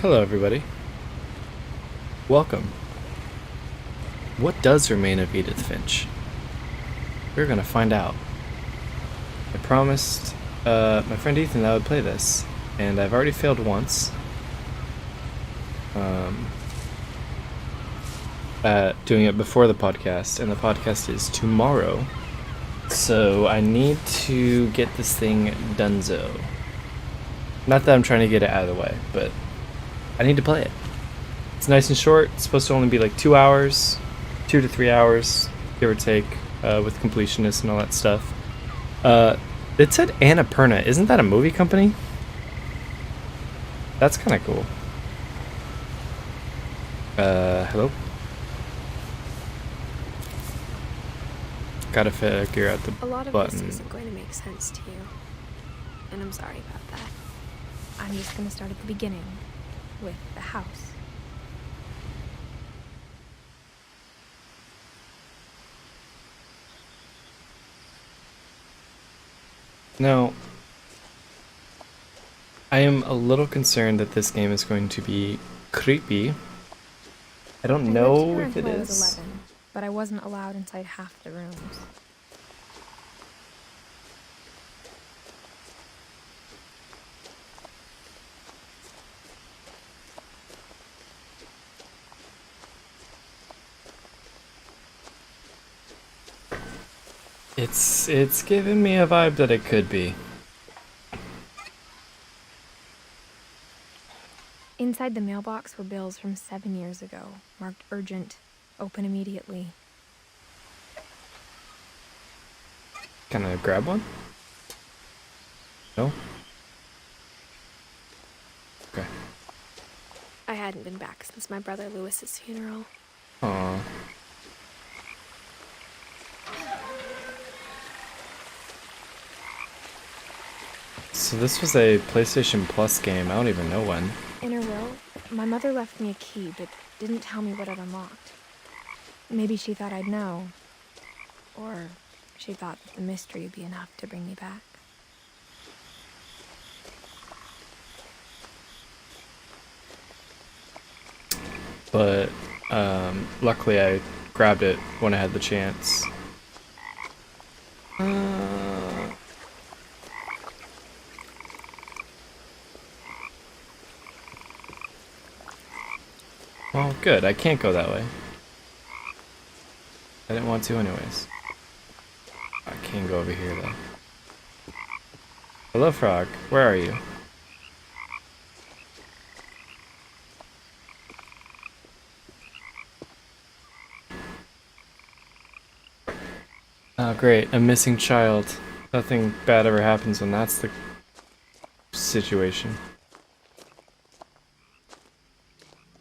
Hello, everybody. Welcome. What does remain of Edith Finch? We're gonna find out. I promised my friend Ethan that I would play this, and I've already failed once. Doing it before the podcast, and the podcast is tomorrow. So I need to get this thing donezo. Not that I'm trying to get it out of the way, but I need to play it. It's nice and short. It's supposed to only be like 2 hours, 2 to 3 hours, give or take, with completionist and all that stuff. It said Annapurna. Isn't that a movie company? That's kind of cool. Hello? Gotta figure out the button. A lot of this isn't going to make sense to you, and I'm sorry about that. I'm just going to start at the beginning, with the house. Now, I am a little concerned that this game is going to be creepy. I don't know if it is. I was 11, but I wasn't allowed inside half the rooms. It's giving me a vibe that it could be. Inside the mailbox were bills from 7 years ago, marked urgent, open immediately. Can I grab one? No? Okay. I hadn't been back since my brother Lewis's funeral. Aww. So this was a PlayStation Plus game. I don't even know when. In her will, my mother left me a key, but didn't tell me what it unlocked. Maybe she thought I'd know. Or she thought that the mystery would be enough to bring me back. But luckily I grabbed it when I had the chance. Well, good. I can't go that way. I didn't want to anyways. I can go over here though. Hello, frog. Where are you? Oh, great. A missing child. Nothing bad ever happens when that's the situation.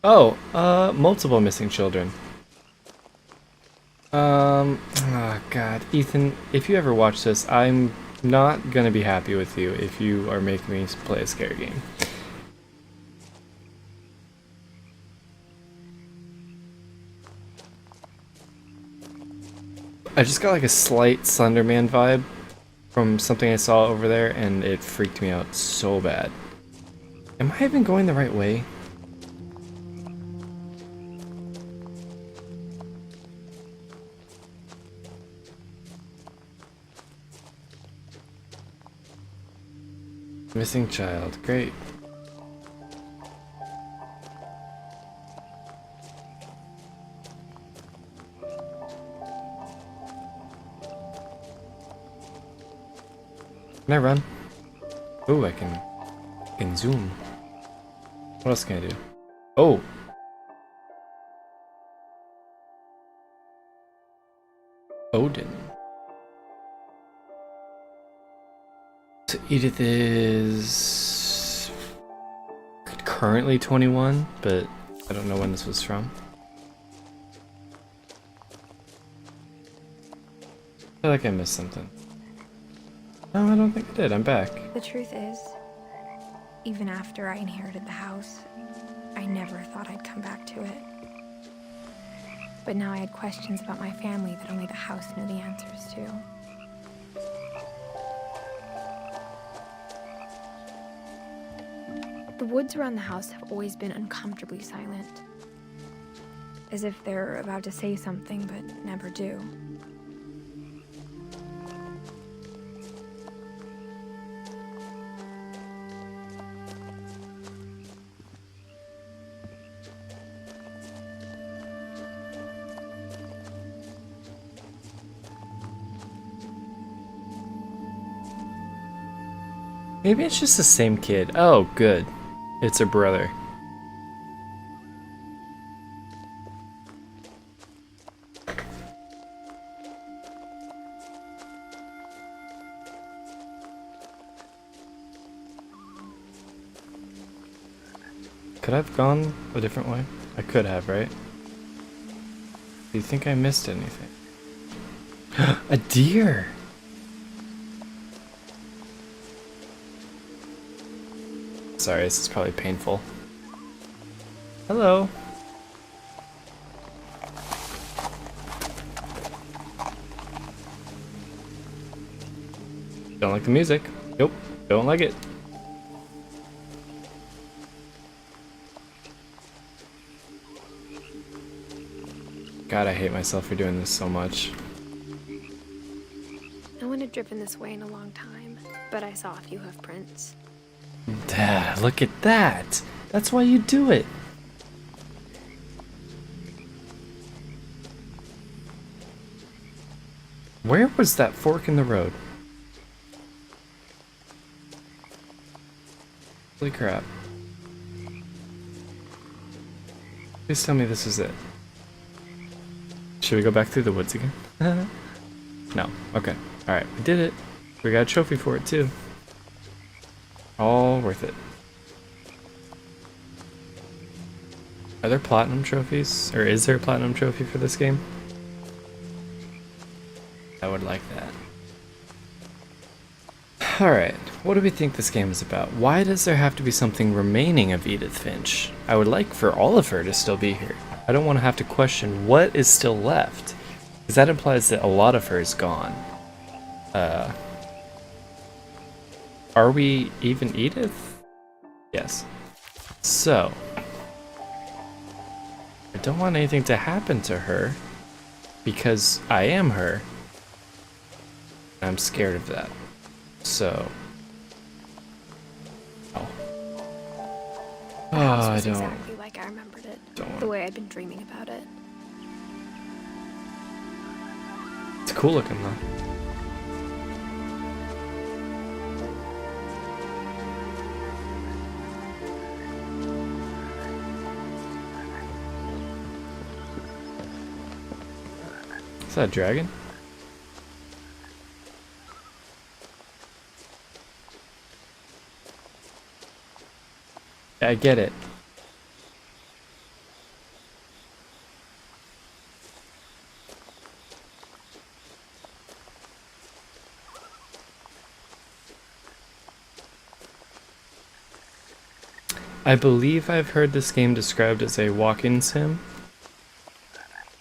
Oh, multiple missing children. Oh god. Ethan, if you ever watch this, I'm not gonna be happy with you if you are making me play a scary game. I just got like a slight Slenderman vibe from something I saw over there, and it freaked me out so bad. Am I even going the right way? Missing child, great. Can I run? Oh, I can zoom. What else can I do? Oh! Odin. So Edith is currently 21, but I don't know when this was from. I feel like I missed something. No, I don't think I did. I'm back. The truth is, even after I inherited the house, I never thought I'd come back to it. But now I had questions about my family that only the house knew the answers to. The woods around the house have always been uncomfortably silent. As if they're about to say something, but never do. Maybe it's just the same kid. Oh, good. It's her brother. Could I have gone a different way? I could have, right? Do you think I missed anything? A deer! Sorry, this is probably painful. Hello. Don't like the music. Nope, don't like it. God, I hate myself for doing this so much. No one had driven this way in a long time, but I saw a few hoof prints. Dad, look at that! That's why you do it! Where was that fork in the road? Holy crap. Please tell me this is it. Should we go back through the woods again? No. Okay. Alright, we did it. We got a trophy for it too. All worth it. Are there platinum trophies? Or is there a platinum trophy for this game? I would like that. Alright, what do we think this game is about? Why does there have to be something remaining of Edith Finch? I would like for all of her to still be here. I don't want to have to question what is still left, because that implies that a lot of her is gone. Are we even Edith? Yes. So, I don't want anything to happen to her, because I am her. I'm scared of that. So. Oh. The house I was don't. exactly like I remembered it. Don't. The way I'd been dreaming about it. It's cool looking though. Is that a dragon? I get it. I believe I've heard this game described as a walk-in sim.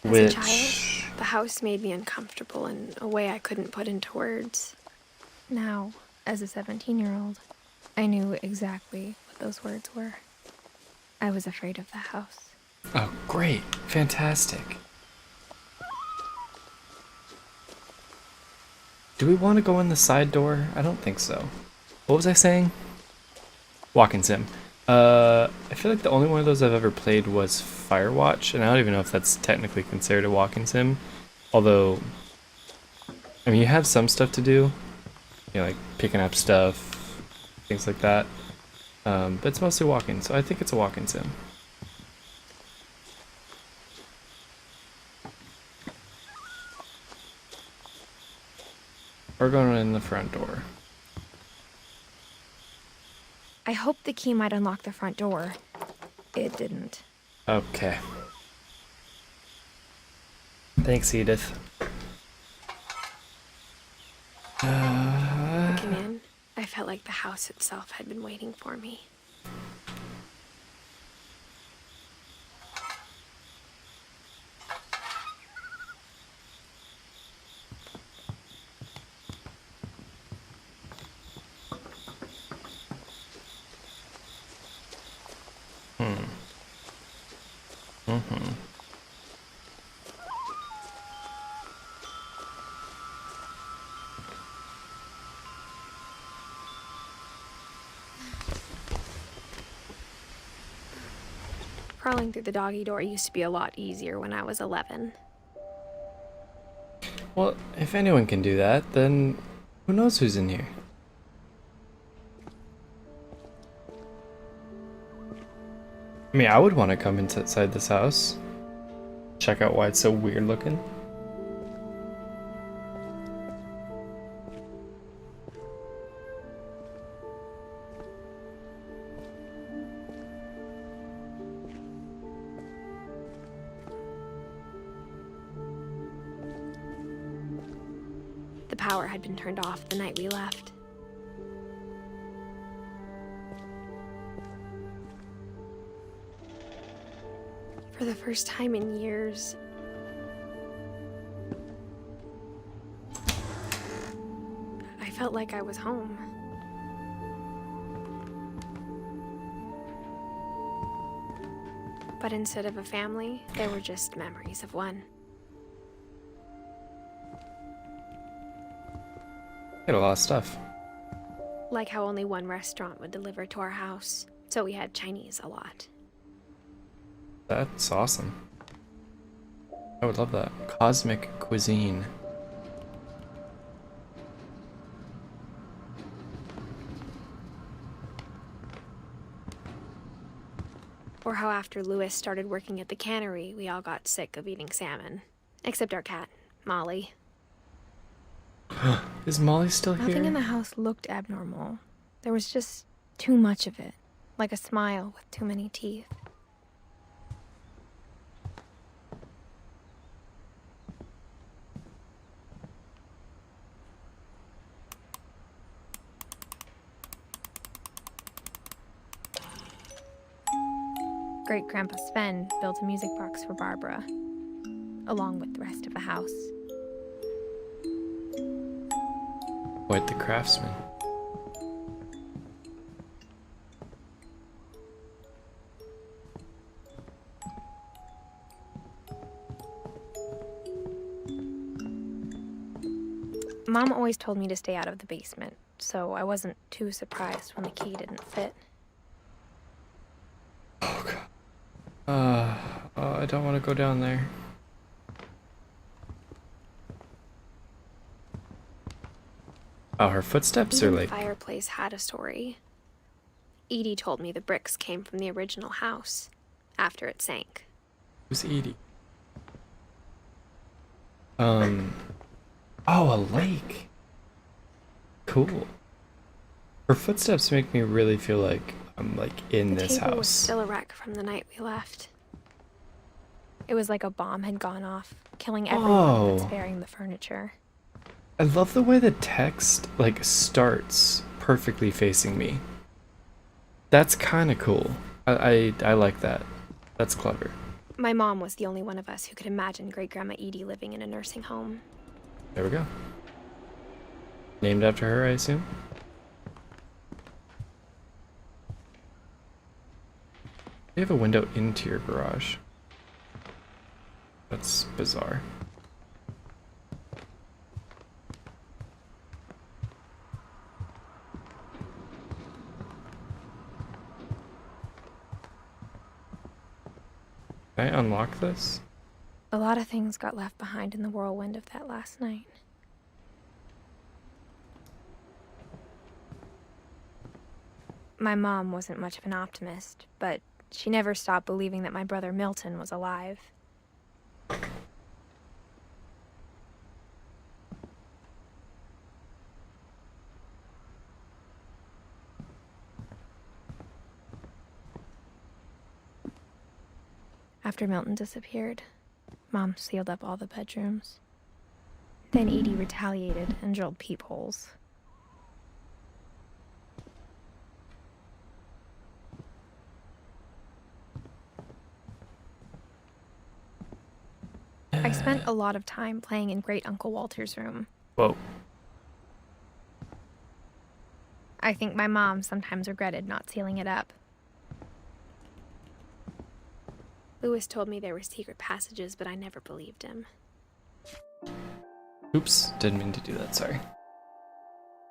As a child, the house made me uncomfortable in a way I couldn't put into words. Now, as a 17-year-old, I knew exactly what those words were. I was afraid of the house. Oh, great. Fantastic. Do we want to go in the side door? I don't think so. What was I saying? Walk-in sim. I feel like the only one of those I've ever played was Firewatch, and I don't even know if that's technically considered a walk-in sim. Although, I mean, you have some stuff to do. You know, like picking up stuff, things like that. But it's mostly walk-in, so I think it's a walk-in sim. We're going in the front door. I hoped the key might unlock the front door. It didn't. Okay. Thanks, Edith. Looking in, I felt like the house itself had been waiting for me. Mm-hmm. Crawling through the doggy door used to be a lot easier when I was 11. Well, if anyone can do that, then who knows who's in here? I mean, I would want to come inside this house. Check out why it's so weird looking. The power had been turned off the night we left. For the first time in years, I felt like I was home. But instead of a family, there were just memories of one. Got a lot of stuff. Like how only one restaurant would deliver to our house, so we had Chinese a lot. That's awesome. I would love that. Cosmic cuisine. Or how after Lewis started working at the cannery, we all got sick of eating salmon. Except our cat, Molly. Is Molly still here? Nothing in the house looked abnormal. There was just too much of it. Like a smile with too many teeth. Great-Grandpa Sven built a music box for Barbara, along with the rest of the house. Quite the craftsman. Mom always told me to stay out of the basement, so I wasn't too surprised when the key didn't fit. Oh god. I don't want to go down there. Oh, her footsteps Even are the like... fireplace had a story. Edie told me the bricks came from the original house, after it sank. Who's Edie? Oh, a lake. Cool. Her footsteps make me really feel like I'm like in this The table was house. still a wreck from the night we left. It was like a bomb had gone off, killing everyone but sparing the furniture. I love the way the text like starts perfectly facing me. That's kind of cool. I like that. That's clever. My mom was the only one of us who could imagine Great-Grandma Edie living in a nursing home. There we go. Named after her, I assume? You have a window into your garage. That's bizarre. Can I unlock this? A lot of things got left behind in the whirlwind of that last night. My mom wasn't much of an optimist, but she never stopped believing that my brother Milton was alive. After Milton disappeared, Mom sealed up all the bedrooms. Then Edie retaliated and drilled peepholes. I spent a lot of time playing in Great Uncle Walter's room. Whoa. I think my mom sometimes regretted not sealing it up. Lewis told me there were secret passages, but I never believed him. Oops, didn't mean to do that, sorry.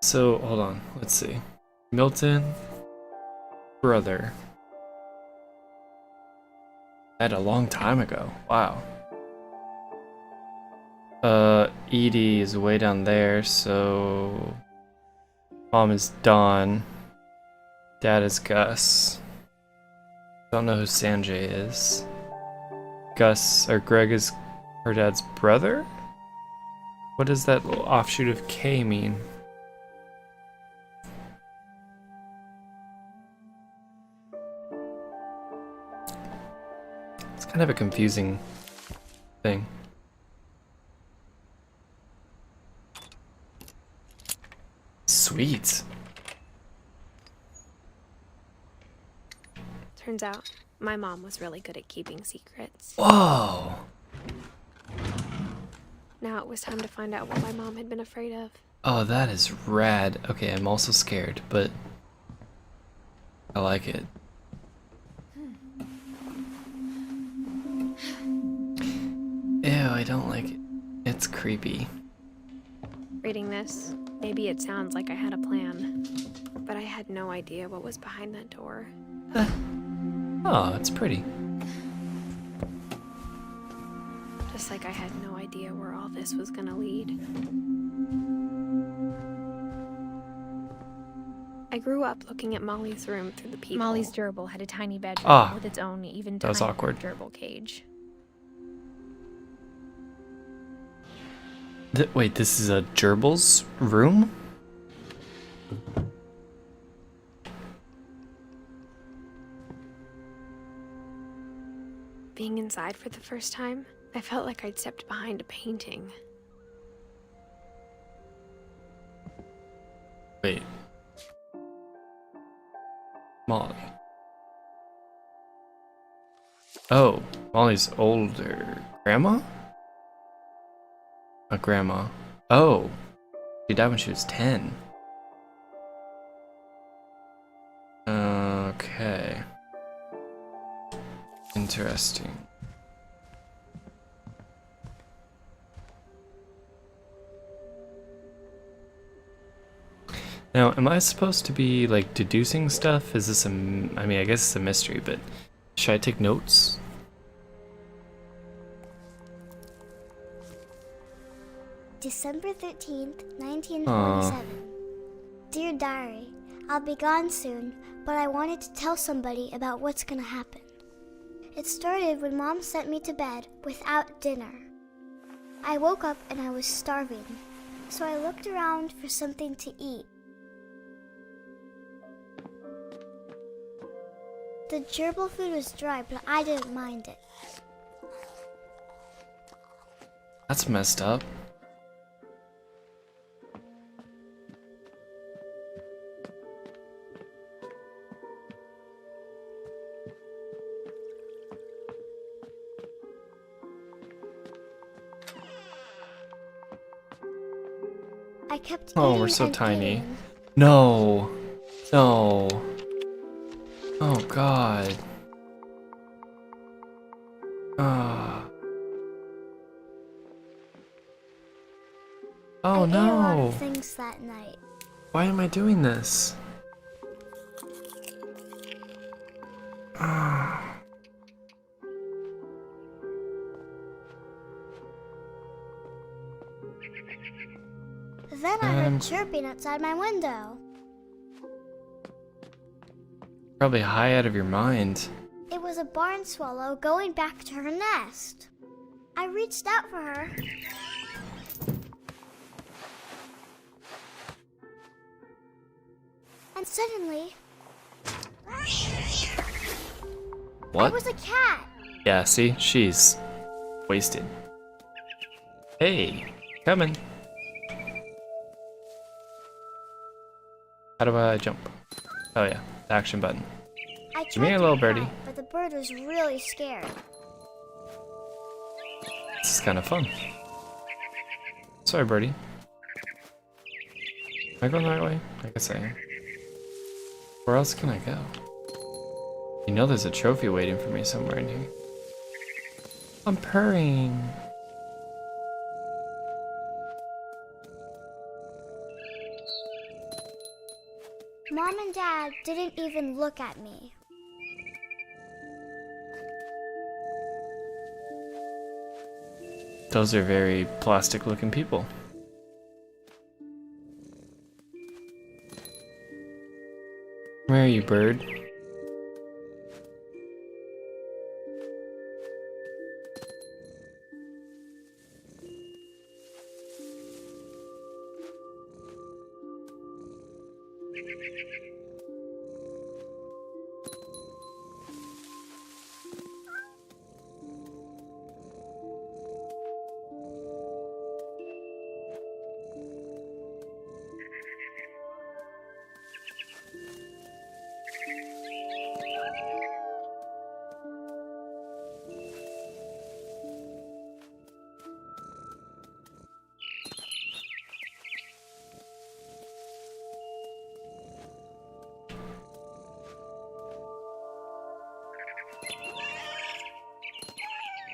So, hold on, let's see. Milton, brother. That a long time ago, wow. Edie is way down there, so... Mom is Dawn. Dad is Gus. Don't know who Sanjay is. Gus, or Greg is her dad's brother? What does that little offshoot of K mean? It's kind of a confusing thing. Sweet. Turns out, my mom was really good at keeping secrets. Whoa! Now it was time to find out what my mom had been afraid of. Oh, that is rad. Okay, I'm also scared, but I like it. Ew, I don't like it. It's creepy. Reading this, maybe it sounds like I had a plan, but I had no idea what was behind that door. Oh, it's pretty. Just like I had no idea where all this was gonna lead. I grew up looking at Molly's room through the peephole. Molly's gerbil had a tiny bedroom Ah, with its own even that was tinier awkward. gerbil cage. Wait, this is a gerbil's room? Being inside for the first time, I felt like I'd stepped behind a painting. Wait. Molly. Oh, Molly's older. Grandma? A grandma. Oh. She died when she was 10. Okay. Interesting. Now, am I supposed to be, like, deducing stuff? Is this I mean, I guess it's a mystery, but should I take notes? December 13th, 1947. Dear Diary, I'll be gone soon, but I wanted to tell somebody about what's gonna happen. It started when Mom sent me to bed without dinner. I woke up and I was starving, so I looked around for something to eat. The gerbil food was dry, but I didn't mind it. That's messed up. I kept Oh, eating we're so and tiny. eating. No. No. Oh, God. Ah. Oh, I ate a lot no. of things that night. Why am I doing this? Ah. Then I heard chirping outside my window. Probably high out of your mind. It was a barn swallow going back to her nest. I reached out for her. And suddenly, What? it was a cat. Yeah, see? She's wasted. Hey, coming. How do I jump? Oh yeah, the action button. I Give me tried a to little cry, birdie. but the bird was really scared. This is kind of fun. Sorry, birdie. Am I going the right way? I guess I am. Where else can I go? You know there's a trophy waiting for me somewhere in here. I'm purring. Mom and Dad didn't even look at me. Those are very plastic looking people. Where are you, bird?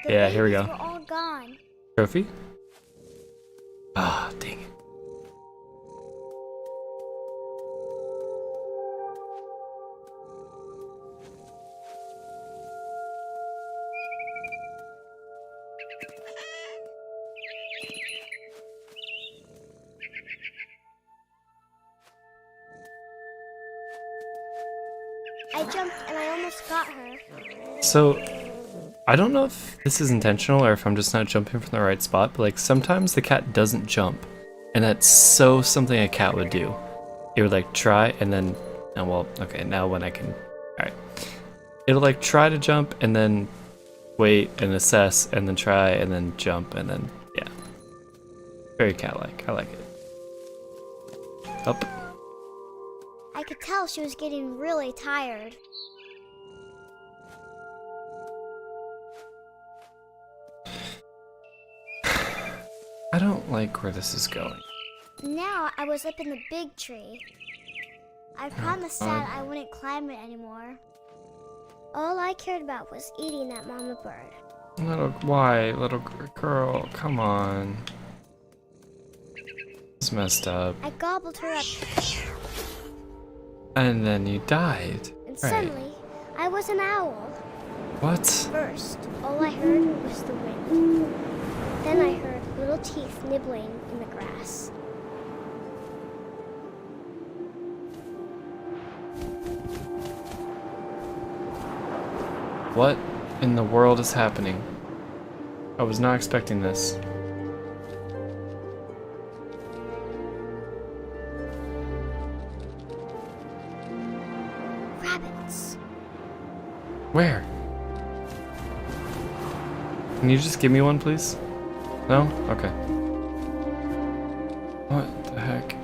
Yeah, here we go. We're all gone. Trophy? Ah, dang it. I jumped and I almost got her. So, I don't know if this is intentional or if I'm just not jumping from the right spot, but like sometimes the cat doesn't jump. And that's so something a cat would do. It would like try and then, oh, well, okay, now when I can, alright. It'll like try to jump and then wait and assess and then try and then jump and then, yeah. Very cat-like, I like it. Up. I could tell she was getting really tired. I don't like where this is going. Now I was up in the big tree. I promised Dad I wouldn't climb it anymore. All I cared about was eating that mama bird. Little girl, come on. It's messed up. I gobbled her up, And then you died. and Right. suddenly I was an owl. What? First, all I heard was the wind. Then I heard little teeth nibbling in the grass. What in the world is happening? I was not expecting this. Rabbits. Where? Can you just give me one, please? No? Okay. What the heck?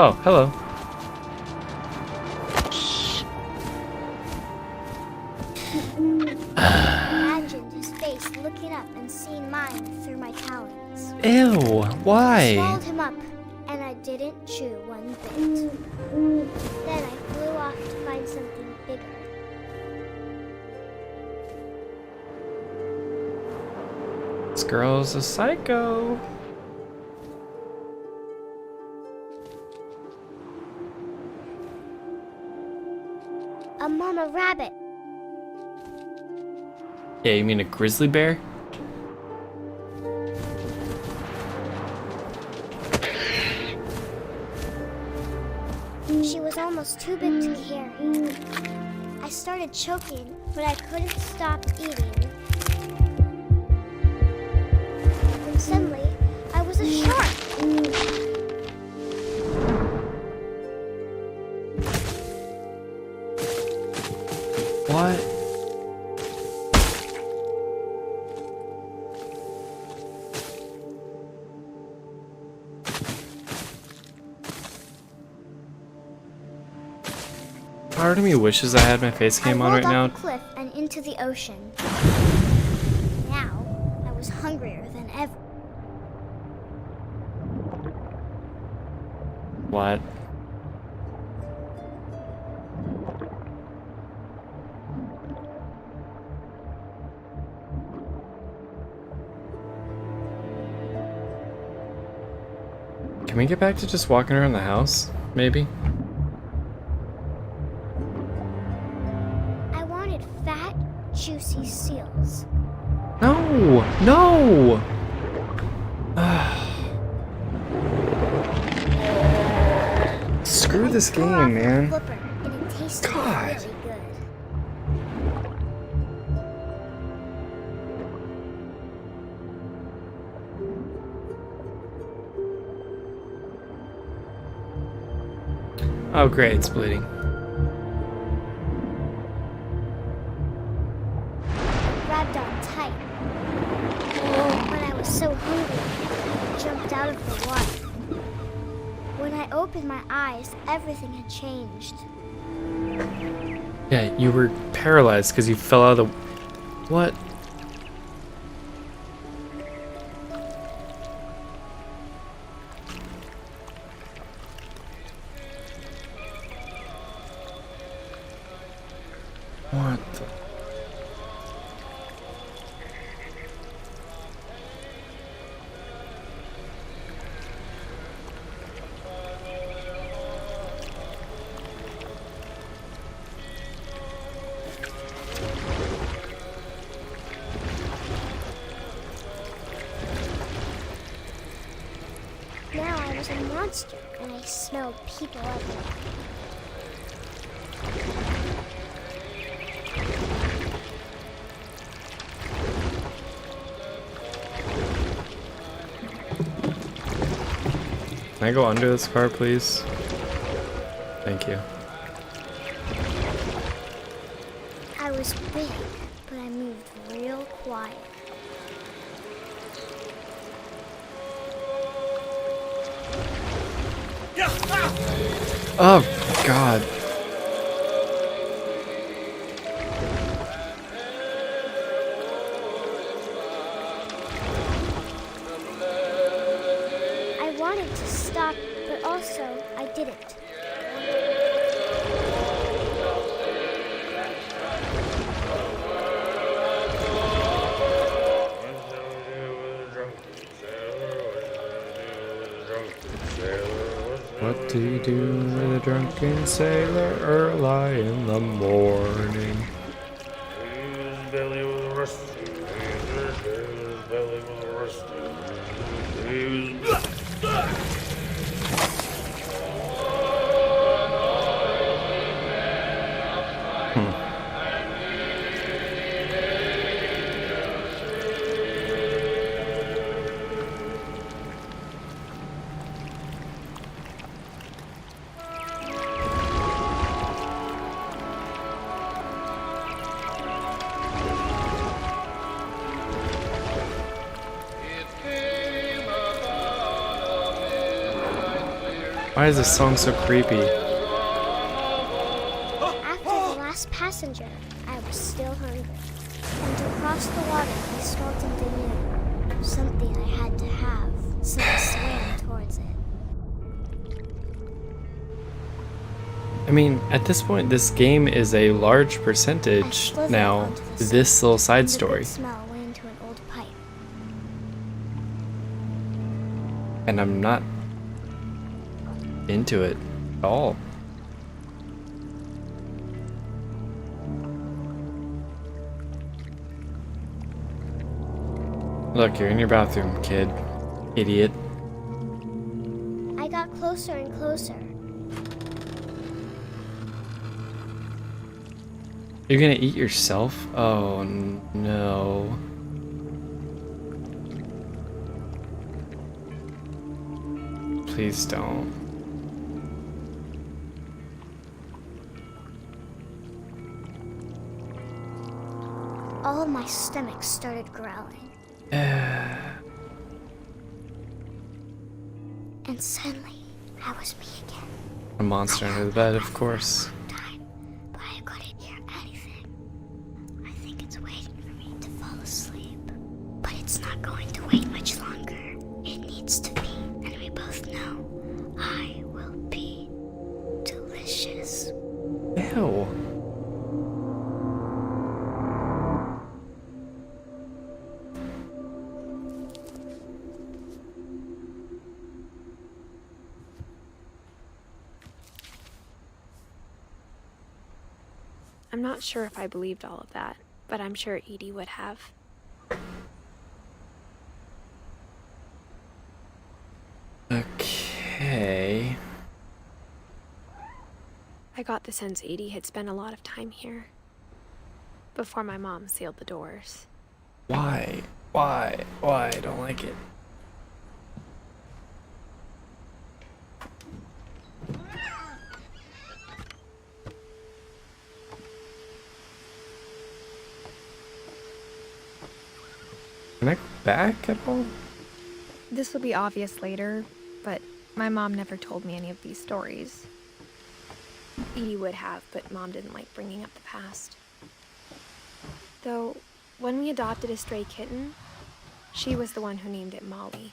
Oh, hello. Imagined his face looking up and seeing mine through my talons. Ew, I why? swallowed him up, and I didn't chew one bit. Then I flew off to find something bigger. This girl's a psycho. A mama rabbit. Yeah, you mean a grizzly bear? She was almost too big to carry. I started choking, but I couldn't stop eating. And suddenly, I was a shark. What? Part of me wishes I had my face cam on right I now. rolled off the cliff and into the ocean. Now, I was hungry hungrier than ever. What? Can we get back to just walking around the house? Maybe? I wanted fat, juicy seals. No! No! Screw this Tore off game, the man. flipper, and it tasted God. really good. Oh, great, it's bleeding. Grabbed on tight. Oh, but I was so hungry, I jumped out of the water. When I opened my eyes, everything had changed. Yeah, you were paralyzed because you fell out of the... What? What the... Now I was a monster, and I smelled people everywhere. Can I go under this car, please? Thank you. I was big, but I moved real quiet. Oh, God. I wanted to stop, but also I didn't. What do you do with a drunken sailor early in the morning? His belly was rusty, his belly was rusty, he was... Why is this song so creepy? After the last passenger, I was still hungry. And to cross the water, I smelled something new. Something I had to have, so I swam towards it. I mean, at this point, this game is a large I percentage slithered now. onto the This sand, little side and the story. good smell went into an old pipe. And I'm not into it at all. Look, you're in your bathroom, kid. Idiot. I got closer and closer. You're gonna eat yourself? Oh no. Please don't. All of my stomach started growling. And suddenly, I was me again. A monster under the bed, of course. Time, but I couldn't hear anything. I think it's waiting for me to fall asleep. But it's not. not going to wait much longer. It needs to be, and we both know I will be delicious. Ew. I'm not sure if I believed all of that, but I'm sure Edie would have. Okay. I got the sense Edie had spent a lot of time here before my mom sealed the doors. Why? Why? Why? I don't like it. Can I go back at all? This will be obvious later, but my mom never told me any of these stories. Edie would have, but Mom didn't like bringing up the past. Though, when we adopted a stray kitten, she was the one who named it Molly.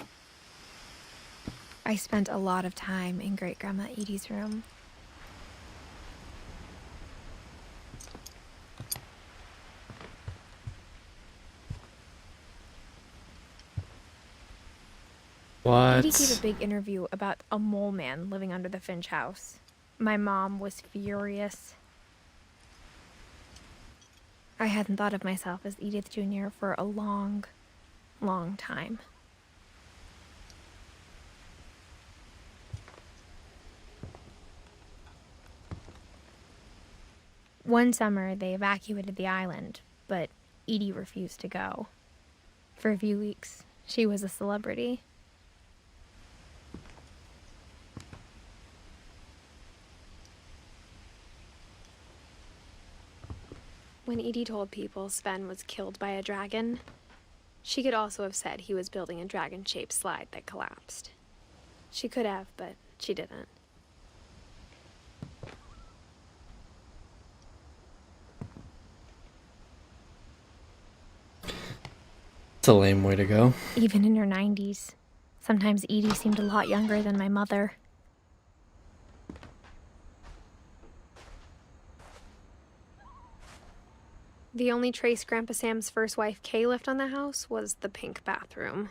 I spent a lot of time in Great-Grandma Edie's room. What? Edie gave a big interview about a mole man living under the Finch house. My mom was furious. I hadn't thought of myself as Edith Jr. for a long, long time. One summer, they evacuated the island, but Edie refused to go. For a few weeks, she was a celebrity. When Edie told people Sven was killed by a dragon, she could also have said he was building a dragon-shaped slide that collapsed. She could have, but she didn't. It's a lame way to go. Even in her 90s. Sometimes Edie seemed a lot younger than my mother. The only trace Grandpa Sam's first wife, Kay, left on the house was the pink bathroom.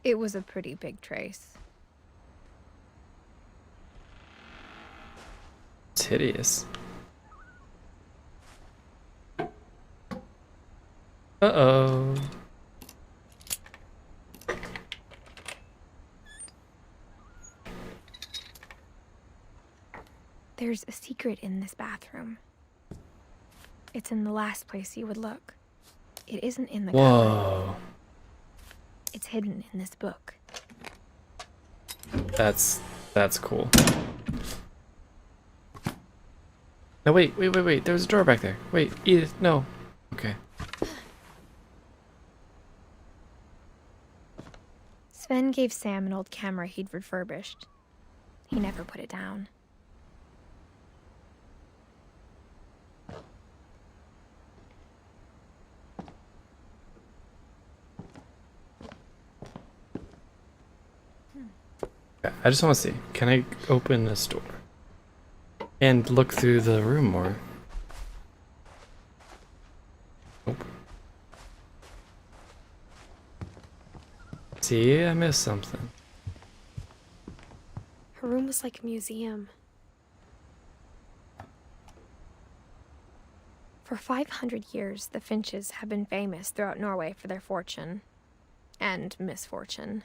It was a pretty big trace. It's hideous. Uh-oh. There's a secret in this bathroom. It's in the last place you would look. It isn't in the cupboard. Whoa. It's hidden in this book. That's cool. No, wait. There's a door back there. Wait, Edith, no. Okay. Sven gave Sam an old camera he'd refurbished. He never put it down. I just want to see. Can I open this door? And look through the room more? Nope. See, I missed something. Her room was like a museum. For 500 years, the Finches have been famous throughout Norway for their fortune and misfortune.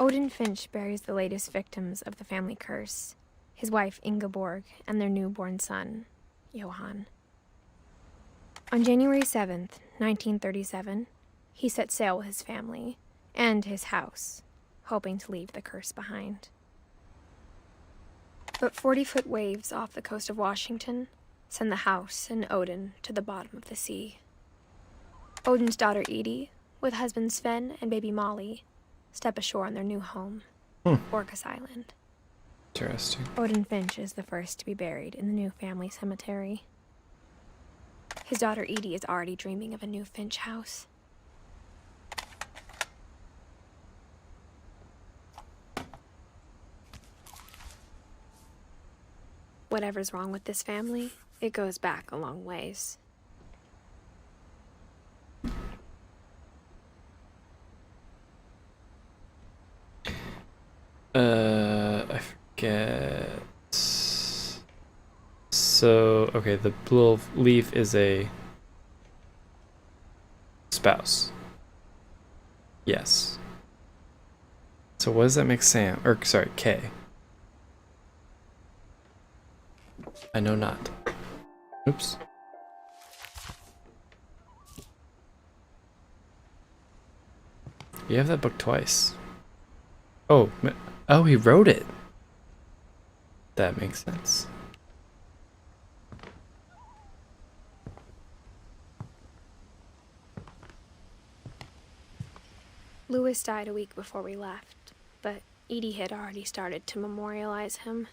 Odin Finch buries the latest victims of the family curse, his wife Ingeborg and their newborn son, Johan. On January 7th, 1937, he set sail with his family and his house, hoping to leave the curse behind. But 40-foot waves off the coast of Washington send the house and Odin to the bottom of the sea. Odin's daughter Edie, with husband Sven and baby Molly, step ashore on their new home, Orcas Island. Interesting. Odin Finch is the first to be buried in the new family cemetery. His daughter Edie is already dreaming of a new Finch house. Whatever's wrong with this family, it goes back a long ways. I forget. So, okay, the blue leaf is a spouse. Yes. So what does that make Sam? Or, sorry, Kay. I know not. Oops. You have that book twice. Oh, oh, he wrote it. That makes sense. Lewis died a week before we left, but Edie had already started to memorialize him.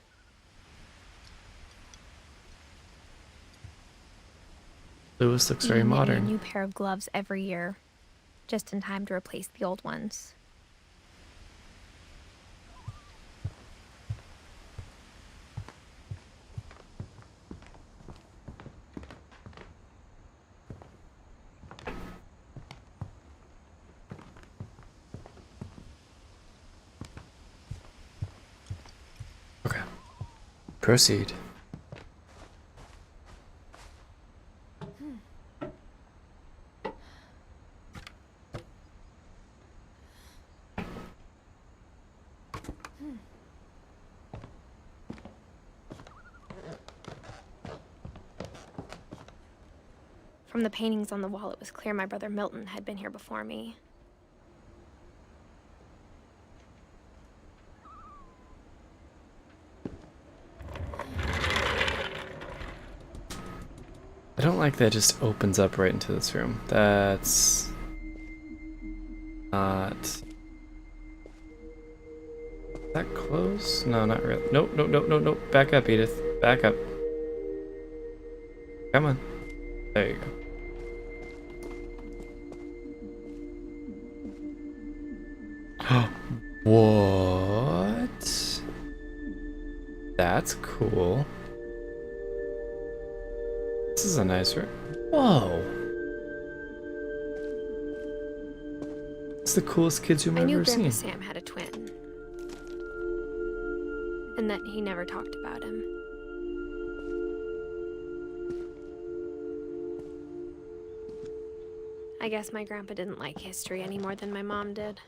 Lewis looks very Edie knitting modern. a new pair of gloves every year, just in time to replace the old ones. Okay. Proceed. From the paintings on the wall, it was clear my brother Milton had been here before me. I don't like that it just opens up right into this room. That's not... Is that close? No, not really. Nope, nope, nope, nope, nope. Back up, Edith. Back up. Come on. There you go. What? That's cool. This is a nice room. Whoa. It's the coolest kids room I I've knew ever Grandpa seen. Sam had a twin, and that he never talked about him. I guess my grandpa didn't like history any more than my mom did.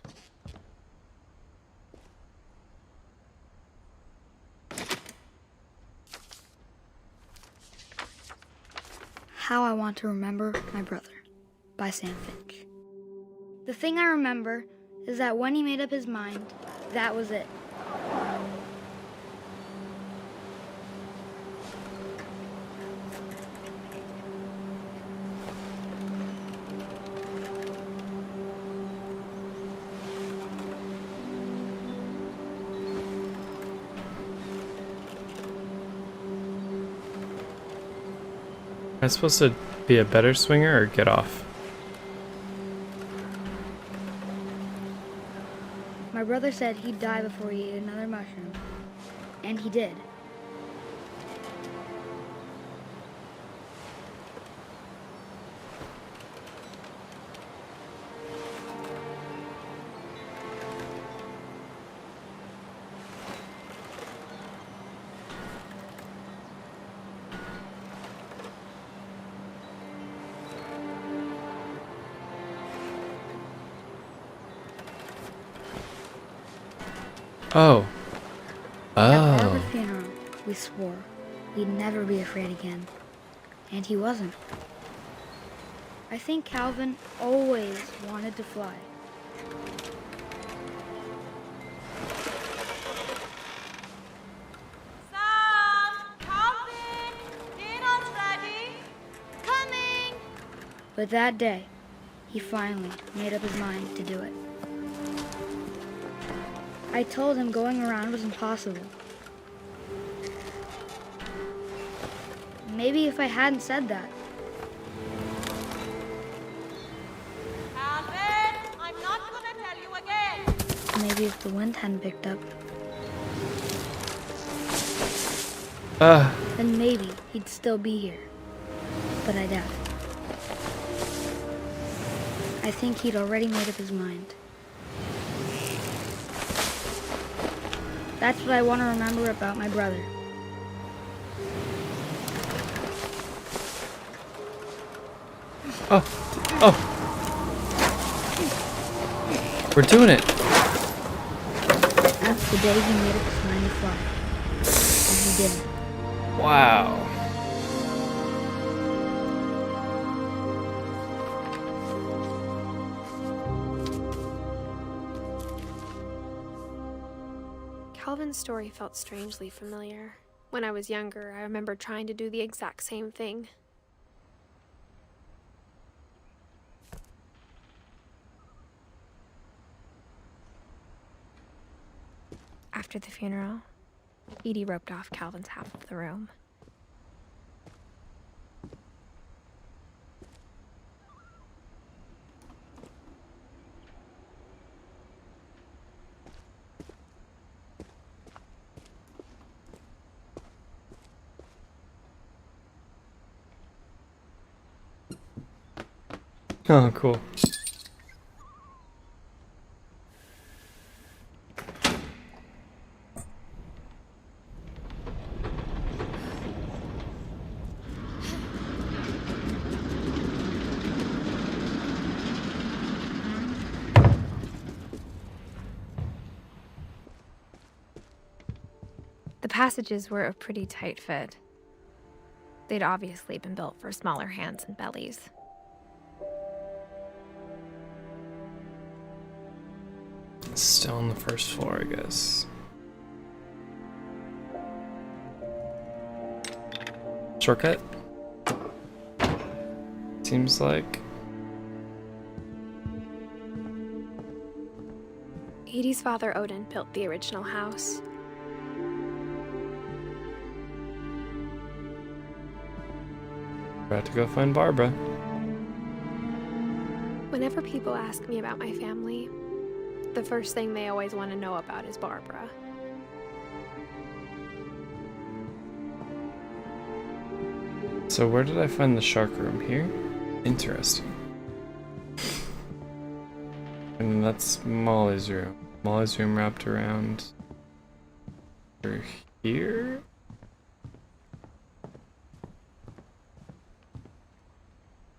How I Want to Remember My Brother by Sam Finch. The thing I remember is that when he made up his mind, that was it. Am I supposed to be a better swinger or get off? My brother said he'd die before he ate another mushroom, and he did. Oh. At Barbara's Oh. funeral, we swore we'd never be afraid again, and he wasn't. I think Calvin always wanted to fly. Sam! Calvin! Dinner's ready! Coming! But that day, he finally made up his mind to do it. I told him going around was impossible. Maybe if I hadn't said that, maybe if the wind hadn't picked up, then maybe he'd still be here. But I doubt it. I think he'd already made up his mind. That's what I want to remember about my brother. Oh. We're doing it. That's the day he made up his mind to fly. And he didn't. Wow. Calvin's story felt strangely familiar. When I was younger, I remember trying to do the exact same thing. After the funeral, Edie roped off Calvin's half of the room. Oh, cool. The passages were a pretty tight fit. They'd obviously been built for smaller hands and bellies. Still on the first floor, I guess. Shortcut? Seems like. Edie's father, Odin, built the original house. About to go find Barbara. Whenever people ask me about my family, the first thing they always want to know about is Barbara. So where did I find the shark room? Here? Interesting. And that's Molly's room. Molly's room wrapped around over here?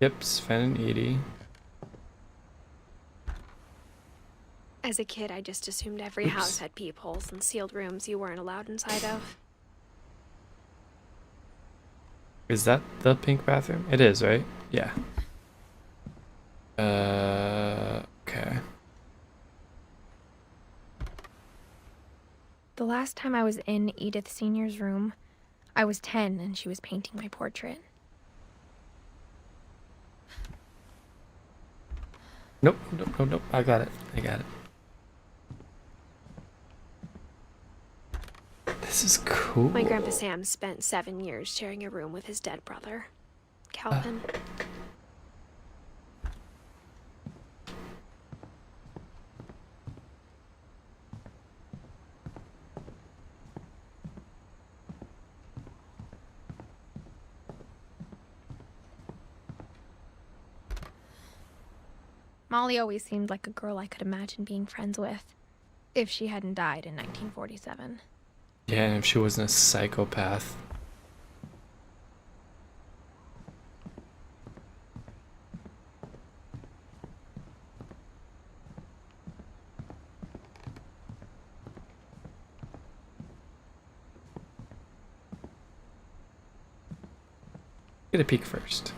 Yep, Sven and Edie. As a kid, I just assumed every Oops. house had peepholes and sealed rooms you weren't allowed inside of. Is that the pink bathroom? It is, right? Yeah. Okay. The last time I was in Edith Sr.'s room, I was 10 and she was painting my portrait. Nope. I got it. This is cool. My Grandpa Sam spent 7 years sharing a room with his dead brother, Calvin. Molly always seemed like a girl I could imagine being friends with, if she hadn't died in 1947. Yeah, and if she wasn't a psychopath. Get a peek first.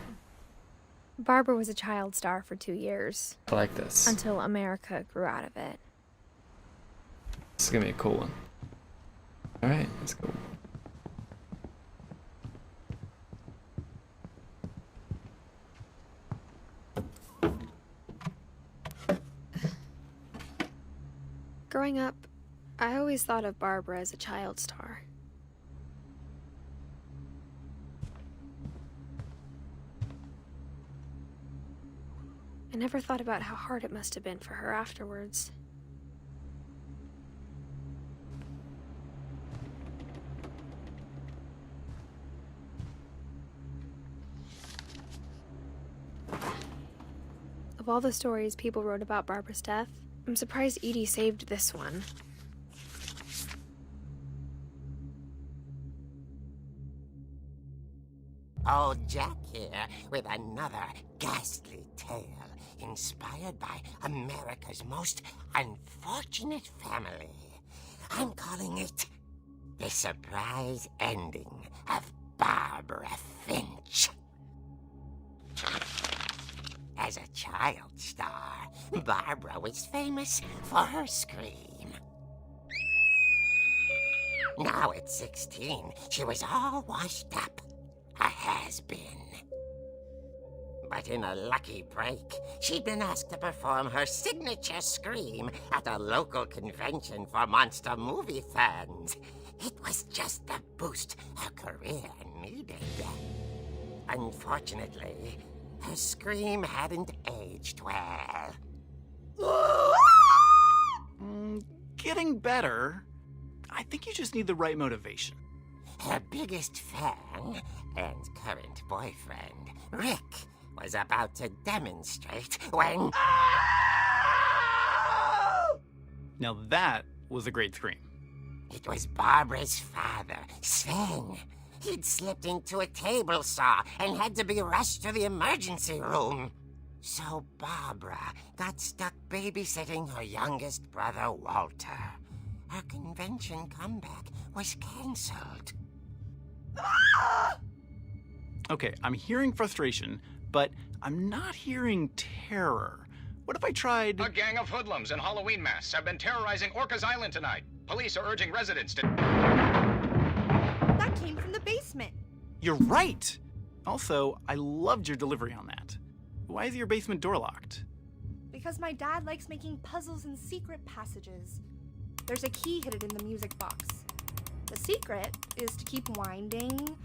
Barbara was a child star for 2 years, I like this. until America grew out of it. This is gonna be a cool one. Alright, let's go. Growing up, I always thought of Barbara as a child star. I never thought about how hard it must have been for her afterwards. Of all the stories people wrote about Barbara's death, I'm surprised Edie saved this one. Old Jack here with another ghastly tale inspired by America's most unfortunate family. I'm calling it The Surprise Ending of Barbara Finch. As a child star, Barbara was famous for her scream. Now at 16, she was all washed up. A has-been. But in a lucky break, she'd been asked to perform her signature scream at a local convention for monster movie fans. It was just the boost her career needed. Unfortunately, her scream hadn't aged well. Getting better. I think you just need the right motivation. Her biggest fan and current boyfriend, Rick, was about to demonstrate when... Now that was a great scream. It was Barbara's father, Sven. He'd slipped into a table saw and had to be rushed to the emergency room. So Barbara got stuck babysitting her youngest brother, Walter. Her convention comeback was cancelled. Okay, I'm hearing frustration, but I'm not hearing terror. What if I tried... A gang of hoodlums in Halloween masks have been terrorizing Orcas Island tonight. Police are urging residents to... That came from the basement. You're right! Also, I loved your delivery on that. Why is your basement door locked? Because my dad likes making puzzles and secret passages. There's a key hidden in the music box. The secret is to keep winding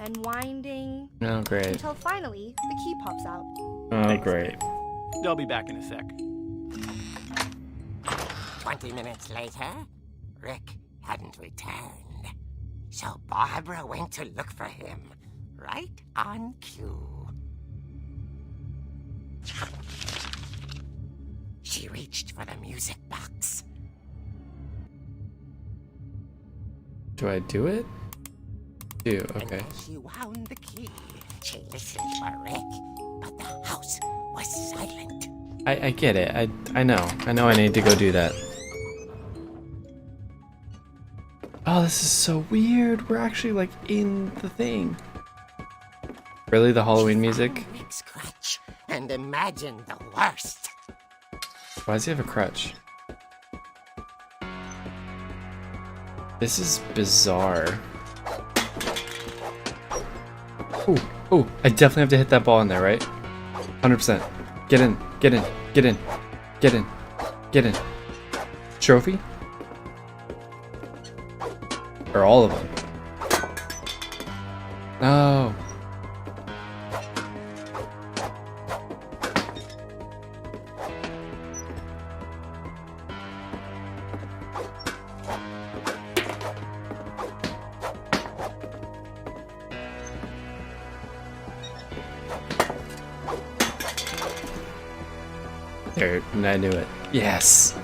and winding Oh, great. until finally the key pops out. Oh, great. I'll be back in a sec. 20 minutes later, Rick hadn't returned. So Barbara went to look for him, right on cue. She reached for the music box. Do I do it? Do, And okay. as she wound the key, she listened for Rick, but the house was silent. I get it. I know. I know I need to go do that. Oh, this is so weird. We're actually like in the thing. Really? The Halloween music? Found Rick's crutch and imagined the worst. Why does he have a crutch? This is bizarre. Ooh, ooh, I definitely have to hit that ball in there, right? 100%. Get in, get in, get in, get in, get in. Trophy? Or all of them? No. There, and I knew it. Yes!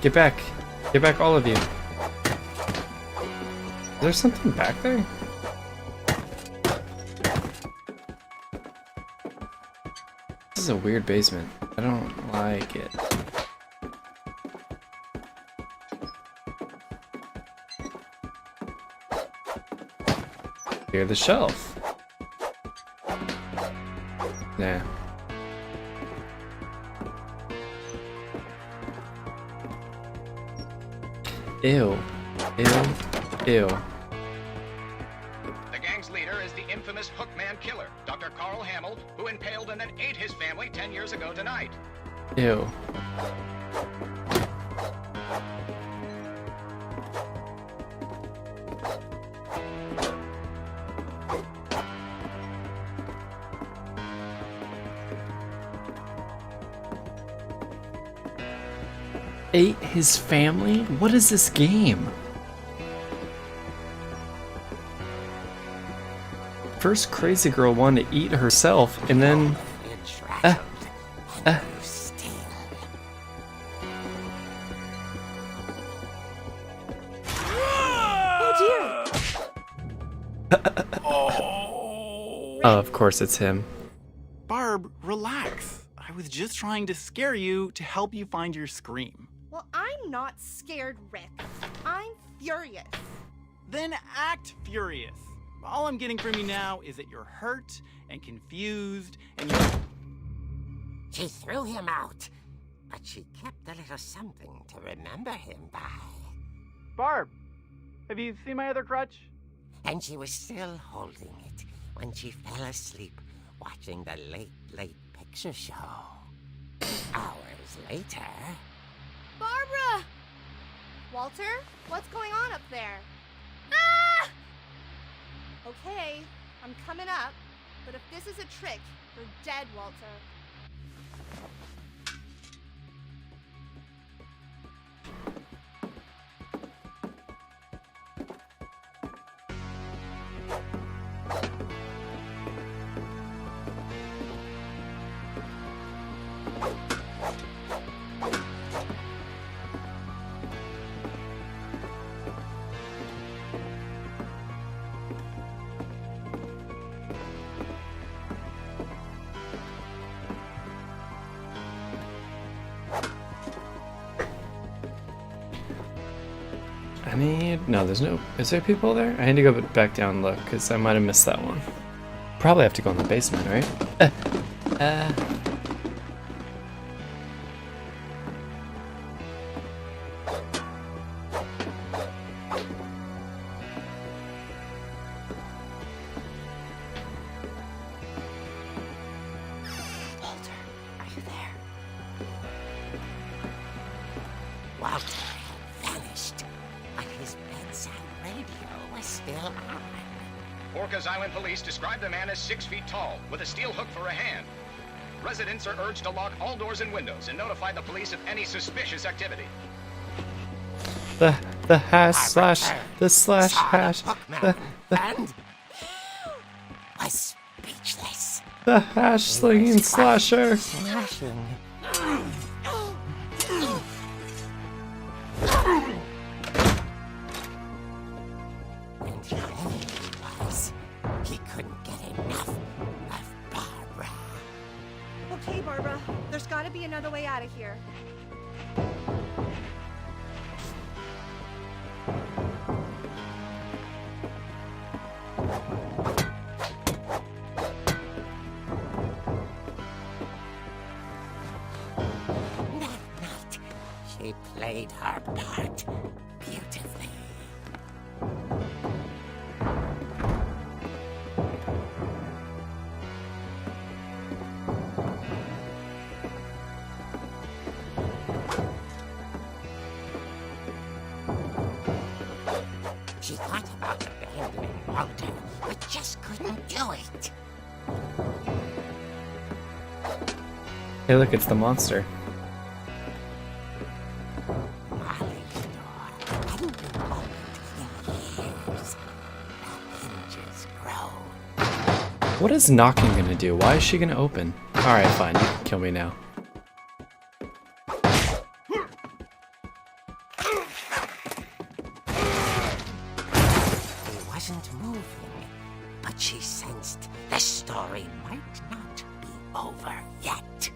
Get back! Get back, all of you! Is there something back there? This is a weird basement. I don't like it. Clear the shelf. Nah. Ew. Ew. Ew. The gang's leader is the infamous Hookman killer, Dr. Carl Hamill, who impaled and then ate his family 10 years ago tonight. Ew. Ate his family? What is this game? first crazy girl wanted to eat herself, and then... Oh, of course it's him. Barb, relax. I was just trying to scare you to help you find your scream. Well, I'm not scared, Rick. I'm furious. Then act furious. All I'm getting from you now is that you're hurt and confused and you're... She threw him out, but she kept a little something to remember him by. Barb, have you seen my other crutch? And she was still holding it when she fell asleep watching the late picture show. Hours later... Barbara! Walter, what's going on up there? Ah! Okay, I'm coming up, but if this is a trick, you're dead, Walter. No, there's no... Is there people there? I need to go back down and look, because I might have missed that one. Probably have to go in the basement, right? Walter, are you there? Walter had vanished, but his bedside radio was still on. Orcas Island police describe the man as 6 feet tall, with a steel hook for a hand. Residents are urged to lock all doors and windows and notify the police of any suspicious activity. The hash slash... The slash hash... And was speechless. The hash slinging slasher. Slashing. And there he was. He couldn't get enough of Barbara. Okay, Barbara, there's gotta be another way out of here. That night, she played her part beautifully. She thought about abandoning Walter, but just couldn't do it. Hey, look, it's the monster. Molly's door hadn't been opened in years. The hinges grown. What is knocking gonna do? Why is she gonna open? Alright, fine. You can kill me now. He wasn't moving, but she sensed the story might not be over yet.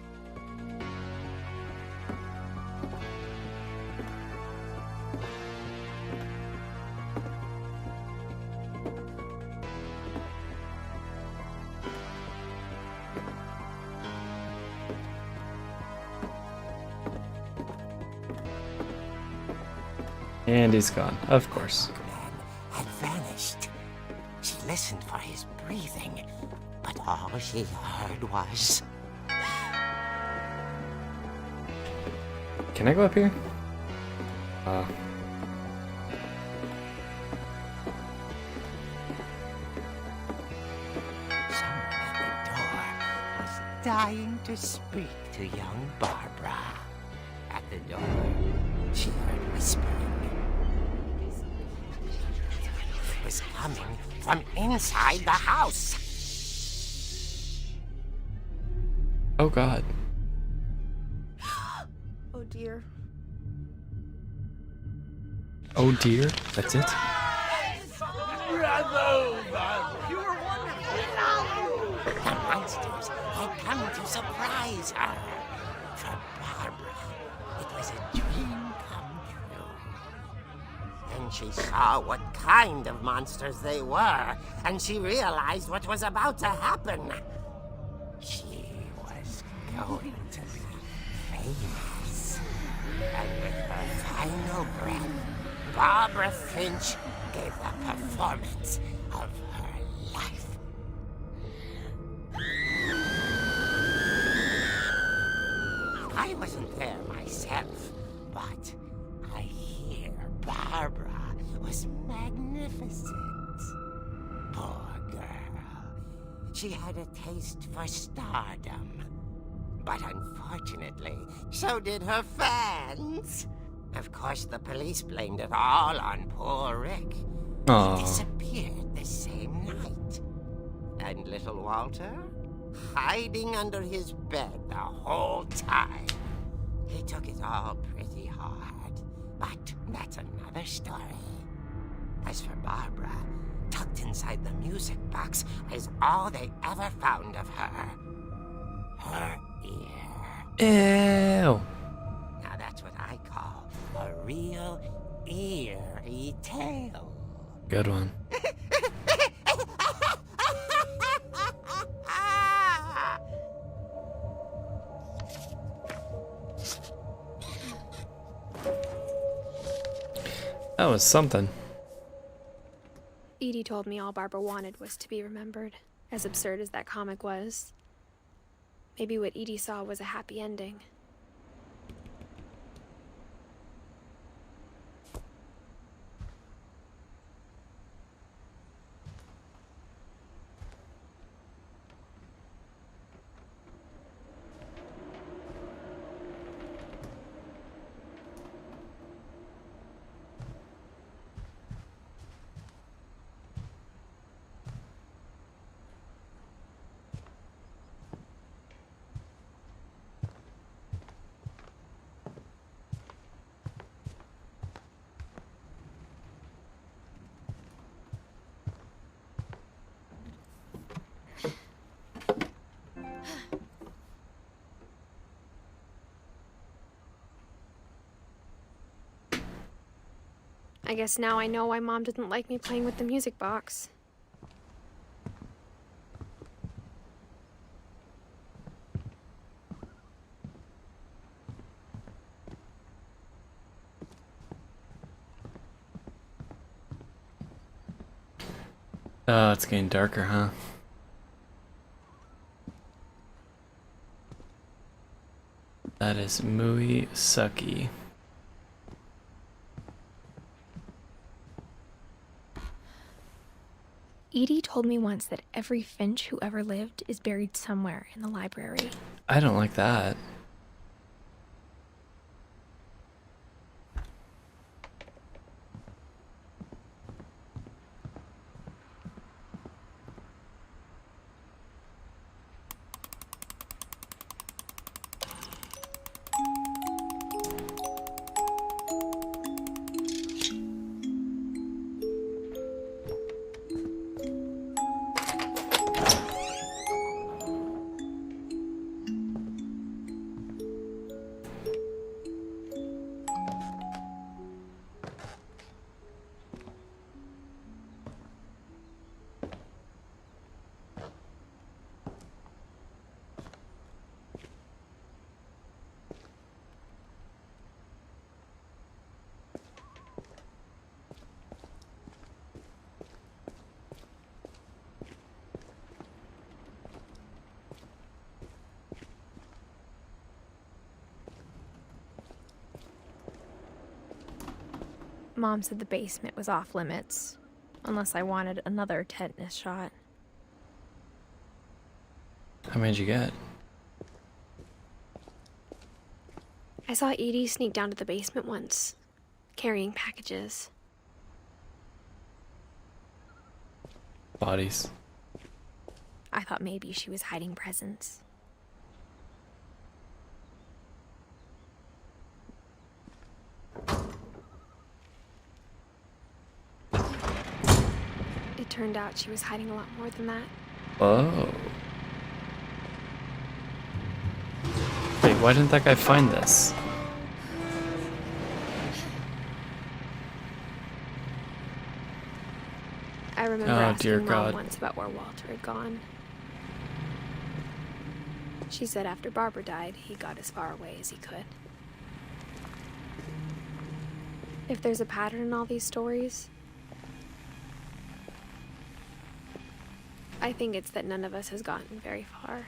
And he's gone, of course. Man had vanished. She listened for his breathing, but all she heard was... Can I go up here? Someone at the door was dying to speak to young Barbara. At the door, she heard whispering. It was coming from inside the house. Oh God. Oh dear. Oh dear. That's it. The monsters had come to surprise her. For Barbara, it was a dream come true. Then she saw what kind of monsters they were, and she realized what was about to happen. She was going to be famous. And with her final breath, Barbara Finch gave the performance of her life. I wasn't there myself, but I hear Barbara was magnificent. Poor girl. She had a taste for stardom. But unfortunately, so did her fans. Of course, the police blamed it all on poor Rick. Aw. He disappeared the same night. And little Walter? Hiding under his bed the whole time. He took it all pretty hard. But that's another story. As for Barbara, tucked inside the music box is all they ever found of her. Her ear. Ew. Now that's what I call a real eerie tale. Good one. That was something. Edie told me all Barbara wanted was to be remembered, as absurd as that comic was. Maybe what Edie saw was a happy ending. I guess now I know why Mom didn't like me playing with the music box. Oh, it's getting darker, huh? That is muy sucky. Edie told me once that every Finch who ever lived is buried somewhere in the library. I don't like that. Mom said the basement was off limits, unless I wanted another tetanus shot. How many did you get? I saw Edie sneak down to the basement once, carrying packages. Bodies. I thought maybe she was hiding presents. It turned out she was hiding a lot more than that. Oh. Wait, why didn't that guy find this? I remember Oh, asking dear Mom God. once about where Walter had gone. She said after Barbara died, he got as far away as he could. If there's a pattern in all these stories, I think it's that none of us has gotten very far.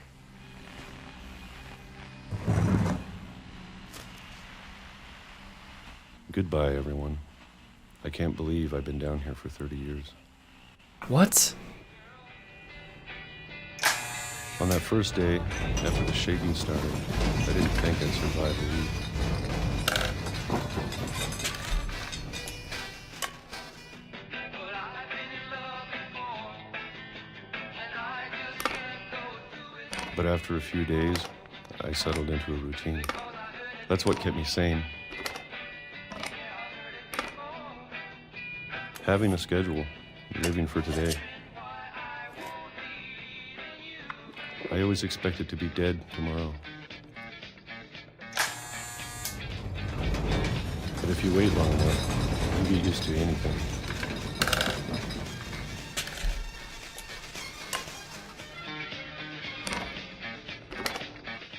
Goodbye, everyone. I can't believe I've been down here for 30 years. What? On that first day, after the shaking started, I didn't think I'd survive a week. But after a few days, I settled into a routine. That's what kept me sane. Having a schedule, living for today. I always expected to be dead tomorrow. But if you wait long enough, you get used to anything.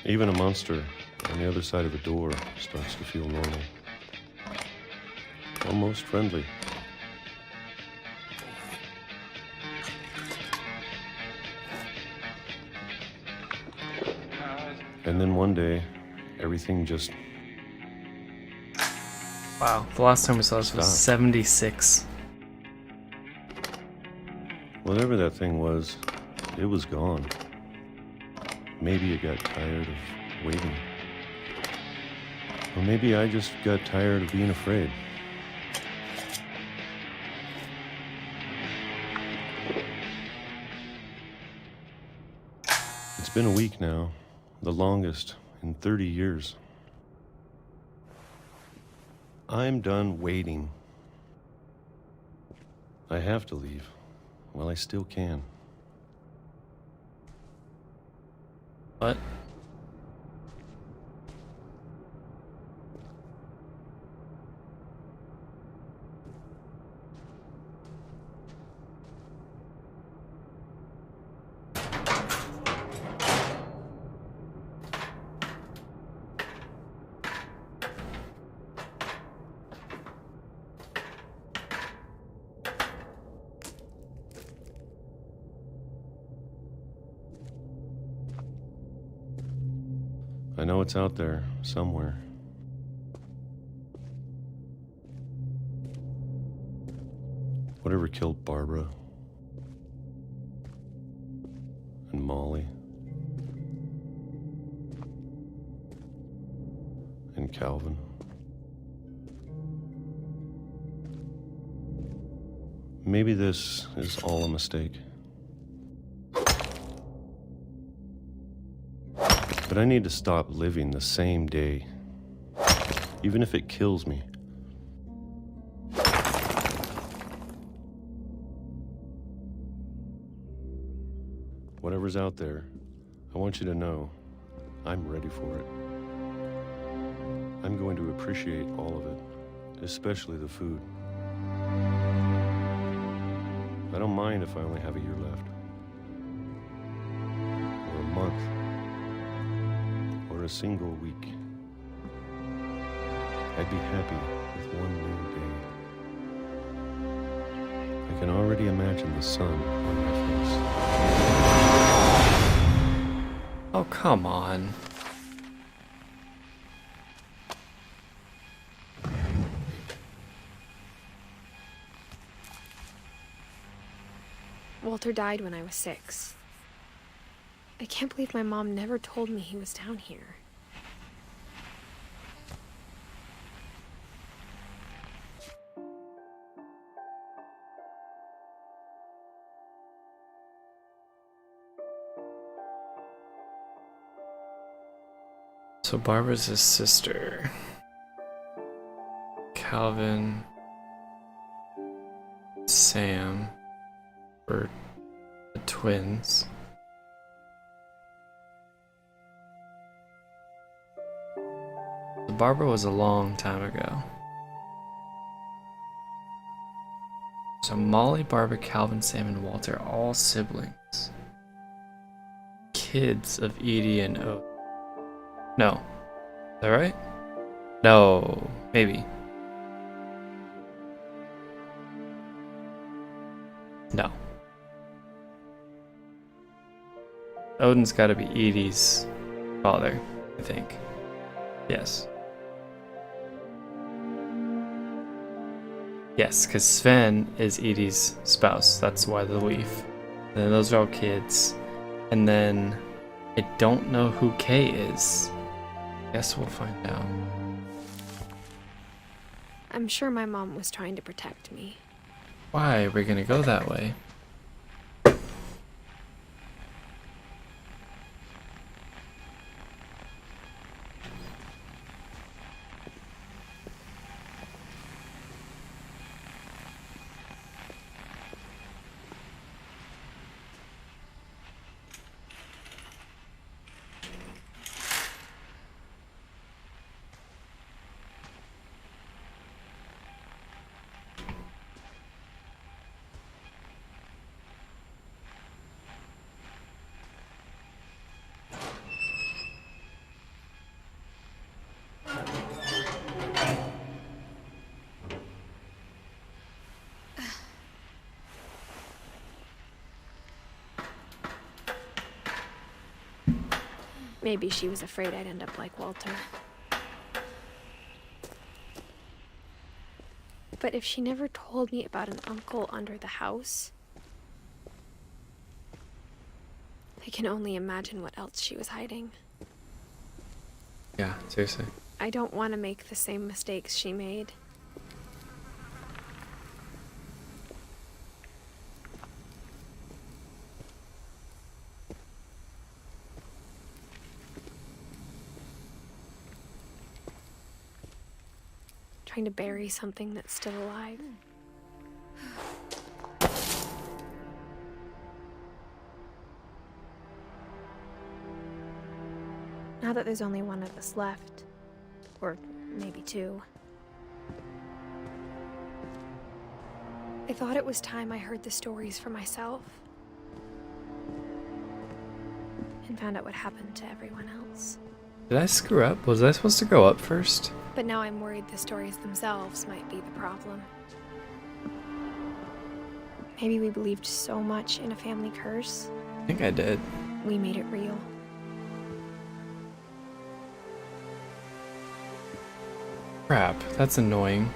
Even a monster on the other side of a door starts to feel normal. Almost friendly. And then one day, everything just... Wow, the last time we saw this was Stop. 76. Whatever that thing was, it was gone. Maybe it got tired of waiting. Or maybe I just got tired of being afraid. It's been a week now, the longest in 30 years. I'm done waiting. I have to leave while I still can. What? I know it's out there, somewhere. Whatever killed Barbara and Molly and Calvin. Maybe this is all a mistake. But I need to stop living the same day, even if it kills me. Whatever's out there, I want you to know I'm ready for it. I'm going to appreciate all of it, especially the food. I don't mind if I only have a year left, or a month, or a single week. I'd be happy with one new day. I can already imagine the sun on my face. Oh, come on. Walter died when I was 6. I can't believe my mom never told me he was down here. So Barbara's his sister. Calvin, Sam were the twins. Barbara was a long time ago. So Molly, Barbara, Calvin, Sam, and Walter, all siblings. Kids of Edie and O. No. Is that right? No. Maybe. No. Odin's gotta be Edie's father, I think. Yes. Yes, because Sven is Edie's spouse. That's why the leaf. And then those are all kids. And then I don't know who Kay is. Guess we'll find out. I'm sure my mom was trying to protect me. Why are we gonna go that way? Maybe she was afraid I'd end up like Walter. But if she never told me about an uncle under the house, I can only imagine what else she was hiding. Yeah, seriously. I don't want to make the same mistakes she made. Trying to bury something that's still alive. Now that there's only one of us left, or maybe two, I thought it was time I heard the stories for myself and found out what happened to everyone else. Did I screw up? Was I supposed to go up first? But now I'm worried the stories themselves might be the problem. Maybe we believed so much in a family curse. I think I did. We made it real. Crap, that's annoying.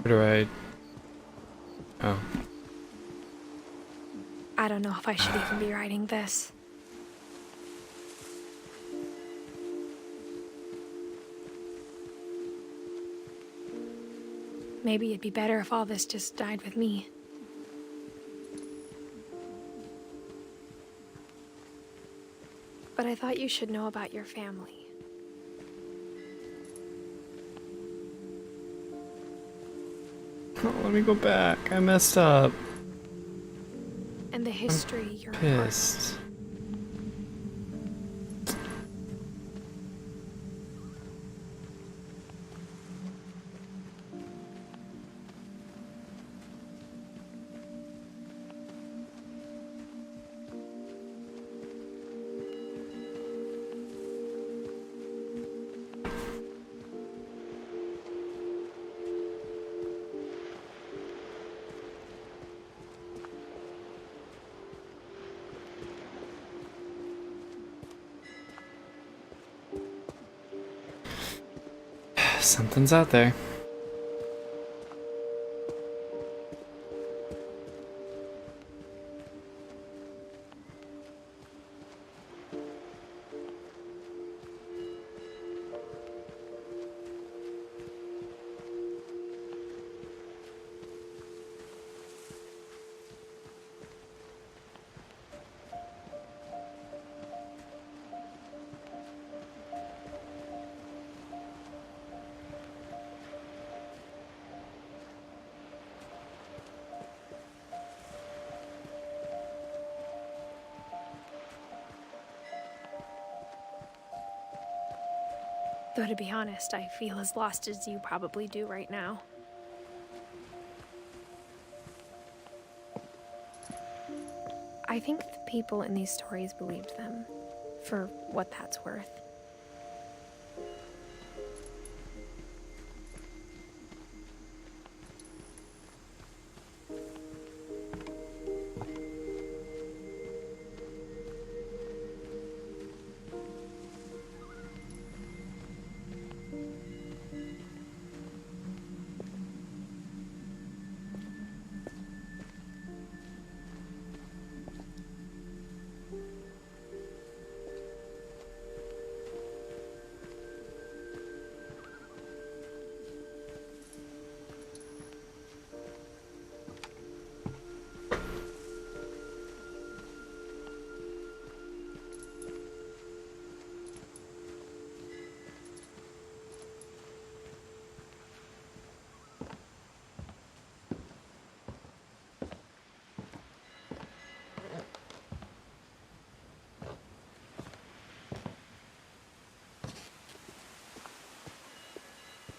Where do I... Oh. I don't know if I should even be writing this. Maybe it'd be better if all this just died with me. But I thought you should know about your family. Oh, let me go back. I messed up. And the history you're Pissed. Something's out there. Though to be honest, I feel as lost as you probably do right now. I think the people in these stories believed them, for what that's worth.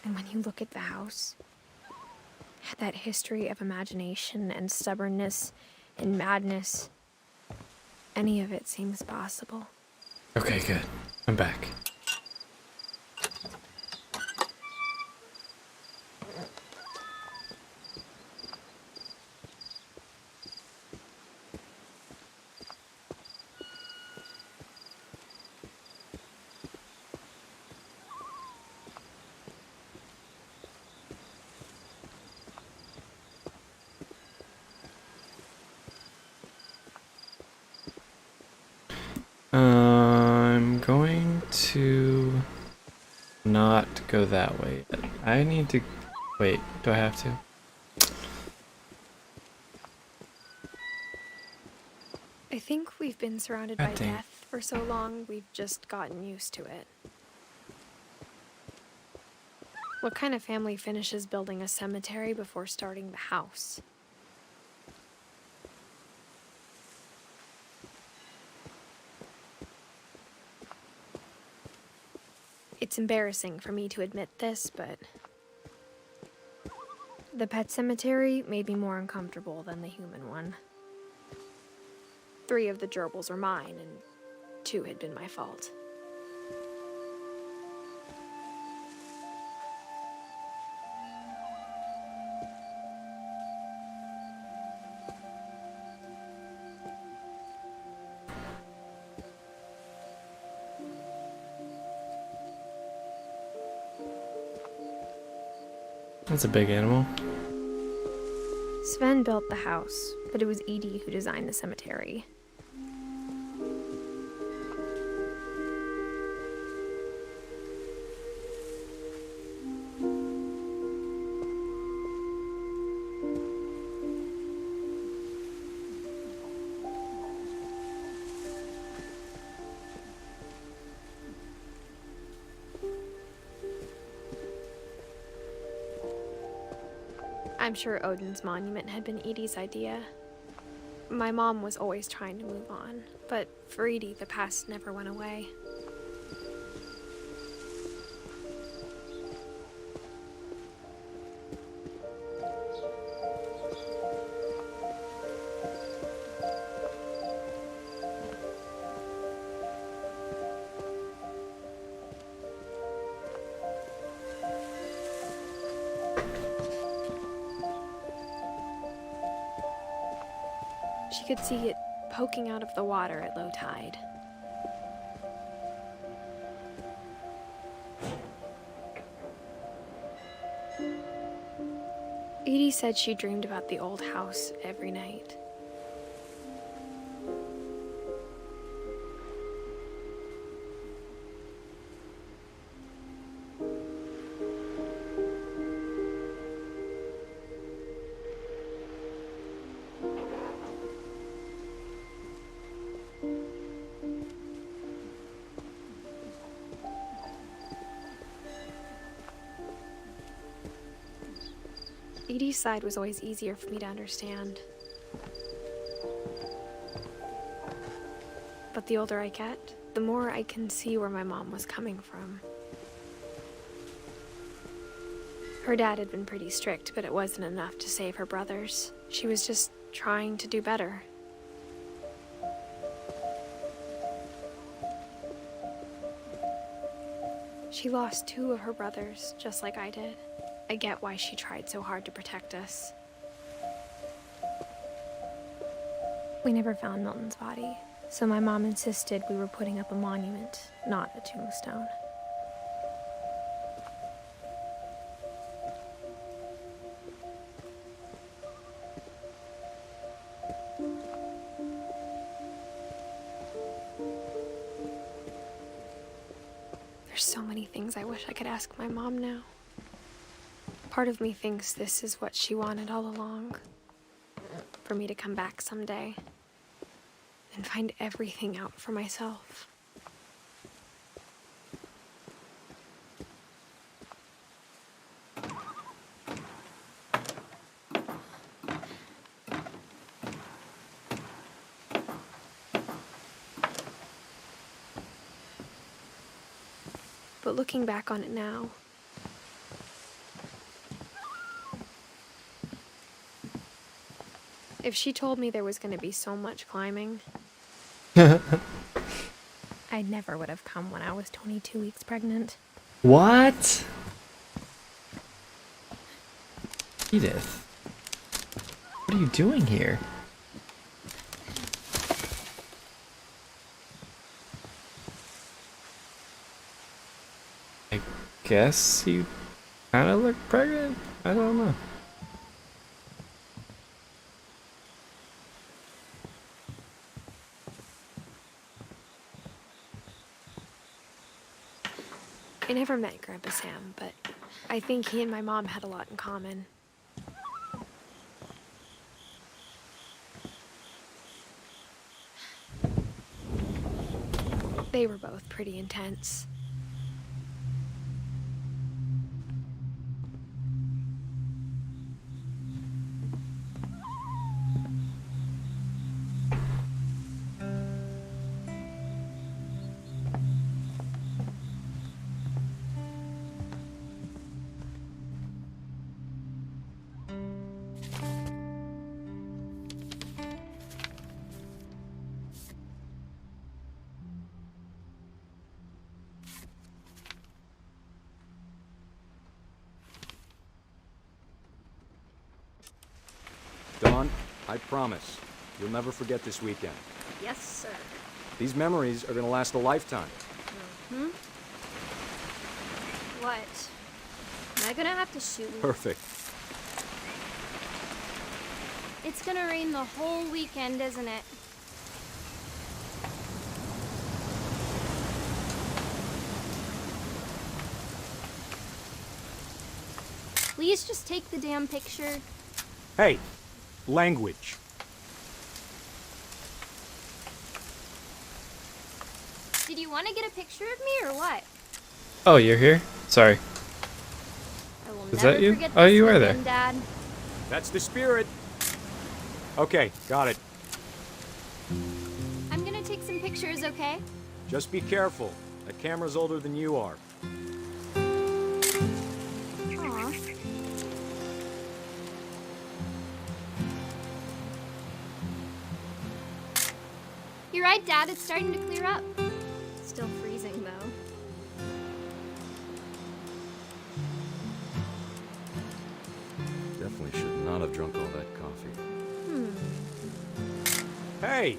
And when you look at the house, that history of imagination and stubbornness and madness, any of it seems possible. Okay, good. I'm back. I'm going to not go that way yet. I need to... Wait, do I have to? I think we've been surrounded by death for so long, we've just gotten used to it. What kind of family finishes building a cemetery before starting the house? It's embarrassing for me to admit this, but the pet cemetery made me more uncomfortable than the human one. 3 of the gerbils were mine, and 2 had been my fault. That's a big animal. Sven built the house, but it was Edith who designed the cemetery. I'm sure Odin's monument had been Edie's idea. My mom was always trying to move on, but for Edie, the past never went away. She could see it poking out of the water at low tide. Edie said she dreamed about the old house every night. Edie's side was always easier for me to understand. But the older I get, the more I can see where my mom was coming from. Her dad had been pretty strict, but it wasn't enough to save her brothers. She was just trying to do better. She lost 2 of her brothers, just like I did. I get why she tried so hard to protect us. We never found Milton's body, so my mom insisted we were putting up a monument, not a tombstone. There's so many things I wish I could ask my mom now. Part of me thinks this is what she wanted all along. For me to come back someday and find everything out for myself. But looking back on it now, if she told me there was going to be so much climbing, I never would have come when I was 22 weeks pregnant. What? Edith, what are you doing here? I guess you kind of look pregnant? I don't know. I never met Grandpa Sam, but I think he and my mom had a lot in common. They were both pretty intense. Dawn, I promise, you'll never forget this weekend. Yes, sir. These memories are gonna last a lifetime. Hmm? What? Am I gonna have to shoot you? Perfect. It's gonna rain the whole weekend, isn't it? Please just take the damn picture. Hey, language. Did you want to get a picture of me or what? Oh, you're here? Sorry. I will Is never that you? forget Oh, this you are there. weekend, Dad. That's the spirit. Okay, got it. I'm gonna take some pictures, okay? Just be careful. That camera's older than you are. Aw. You're right, Dad. It's starting to clear up. Still freezing, though. Definitely should not have drunk all that coffee. Hey!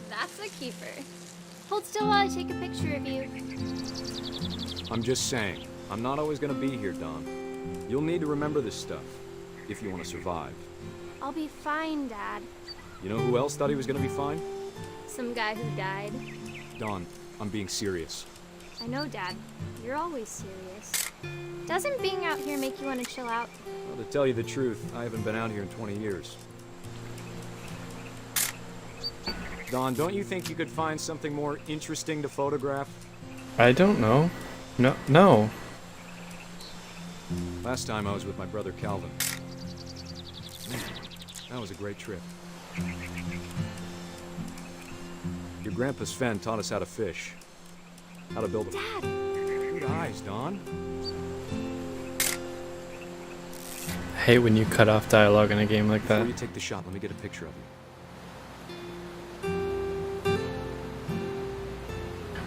That's a keeper. Hold still while I take a picture of you. I'm just saying, I'm not always gonna be here, Don. You'll need to remember this stuff, if you want to survive. I'll be fine, Dad. You know who else thought he was gonna be fine? Some guy who died. Don, I'm being serious. I know, Dad. You're always serious. Doesn't being out here make you want to chill out? Well, to tell you the truth, I haven't been out here in 20 years. Don, don't you think you could find something more interesting to photograph? I don't know. No. Last time I was with my brother Calvin. Man, that was a great trip. Your grandpa Sven taught us how to fish. How to build a... Dad! Good eyes, Don. I hate when you cut off dialogue in a game like Before that. you take the shot, let me get a picture of you.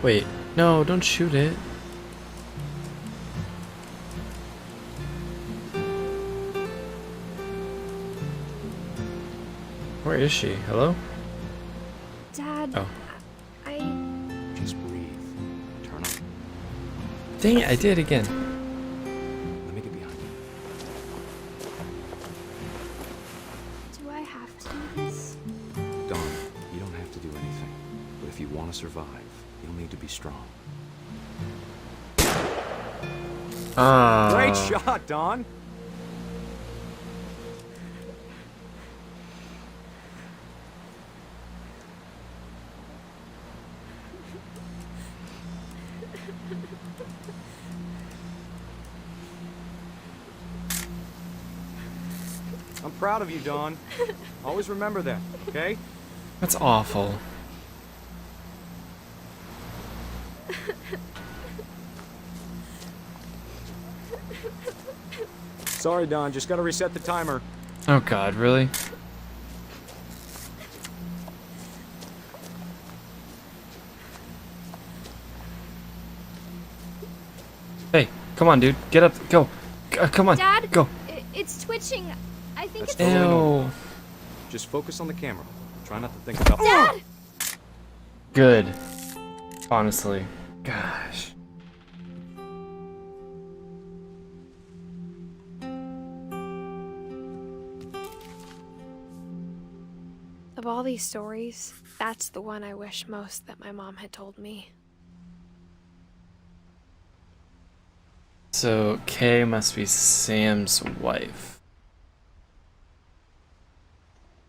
Wait, no, don't shoot it. Where is she? Hello? Dad, Oh. I... Just breathe. Turn up. Dang it, I did again. Let me get behind you. Do I have to do this? Dawn, you don't have to do anything. But if you want to survive, you'll need to be strong. Great shot, Dawn! I'm proud of you, Dawn. Always remember that, okay? That's awful. Sorry, Dawn. Just gotta reset the timer. Oh god, really? Hey, come on, dude. Get up. Go. Come on. Dad, Go. It's twitching. I think That's it's... totally normal. Ew. Just focus on the camera. Try not to think about... Dad! Good. Honestly. Gosh. Of all these stories, that's the one I wish most that my mom had told me. So, Kay must be Sam's wife.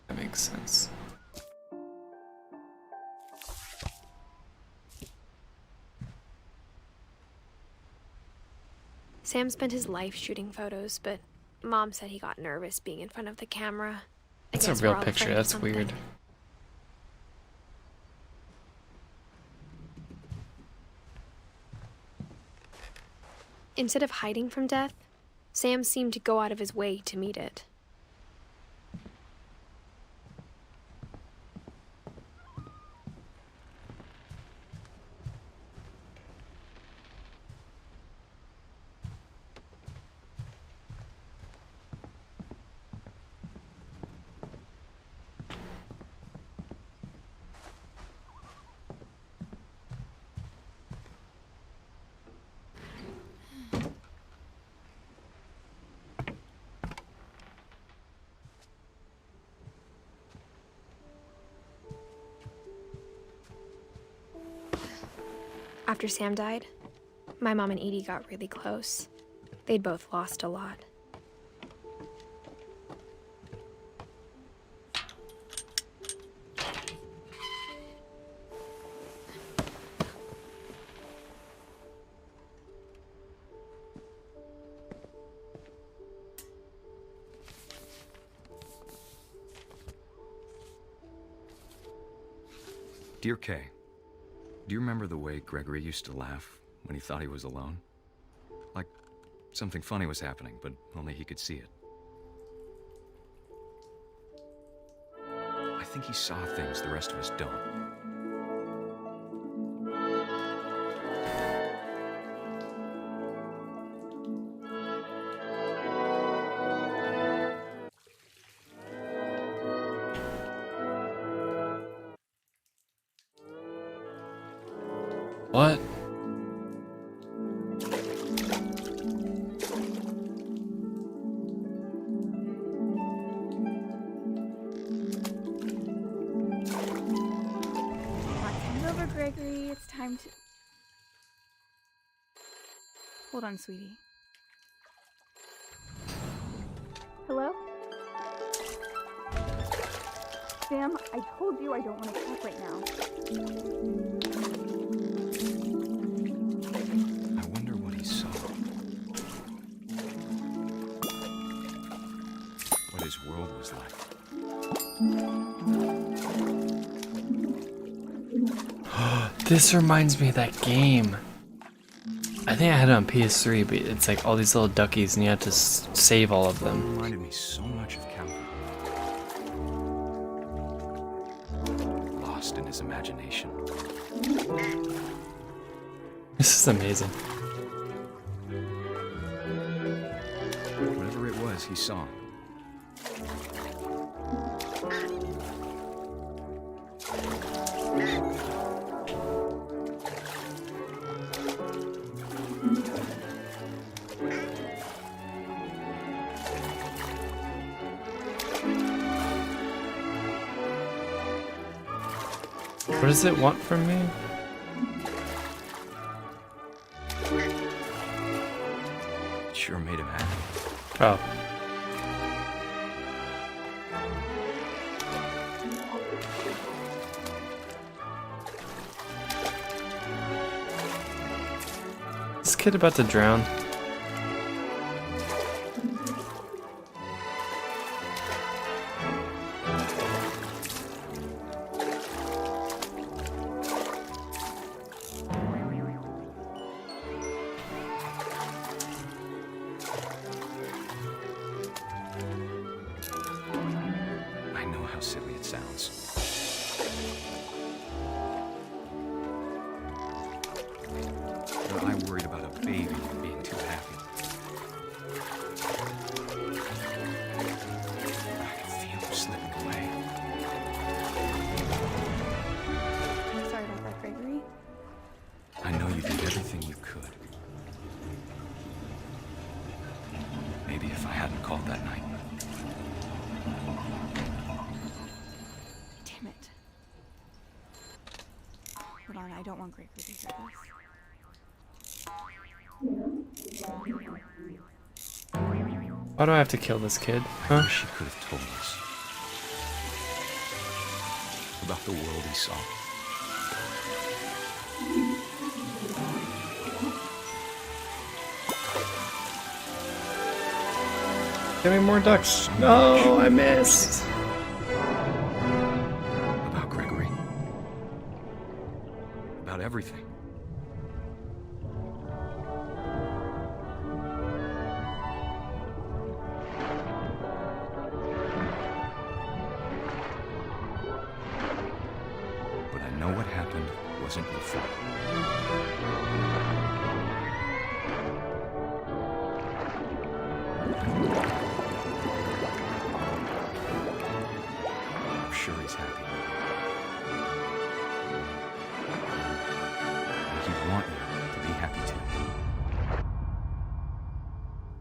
That makes sense. Sam spent his life shooting photos, but Mom said he got nervous being in front of the camera. I That's guess a real we're all picture. afraid of That's something. weird. Instead of hiding from death, Sam seemed to go out of his way to meet it. After Sam died, my mom and Edie got really close. They'd both lost a lot. Dear Kay, do you remember the way Gregory used to laugh when he thought he was alone? Like something funny was happening, but only he could see it. I think he saw things the rest of us don't. What? Come over, Gregory. It's time to... Hold on, sweetie. Hello? Sam, I told you I don't want to talk right now. I wonder what he saw. What his world was like. This reminds me of that game. I think I had it on PS3, but it's like all these little duckies and you have to save all of It them. reminded me so much of Calvin. Lost in his imagination. This is amazing. Whatever it was, he saw. What does it want from me? It sure made him happy. Oh. Is this kid about to drown? I know how silly it sounds. But I worried about a baby being too happy. I could feel him slipping away. Sorry about that, Gregory. I know you did everything you could. Maybe if I hadn't called that night. Damn it. Hold on, I don't want Gregory to hear this. Why do I have to kill this kid? I Huh? wish he could have told us about the world he saw. Give me more ducks. No, I missed. About Gregory. About everything. But I know what happened wasn't your fault. I'm sure he's happy. And he'd want you to be happy too.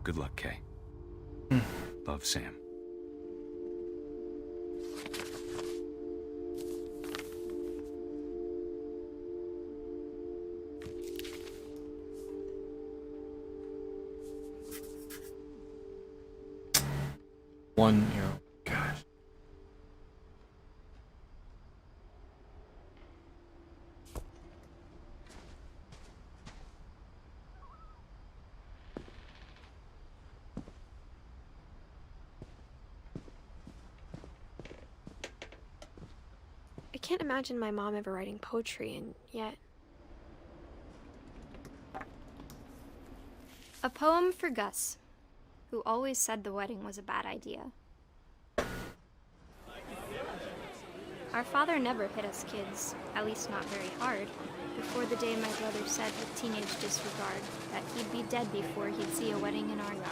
Good luck, Kay. Love, Sam. €1. Gosh. I can't imagine my mom ever writing poetry, and yet. A poem for Gus, who always said the wedding was a bad idea. Our father never hit us kids, at least not very hard, before the day my brother said with teenage disregard that he'd be dead before he'd see a wedding in our yard.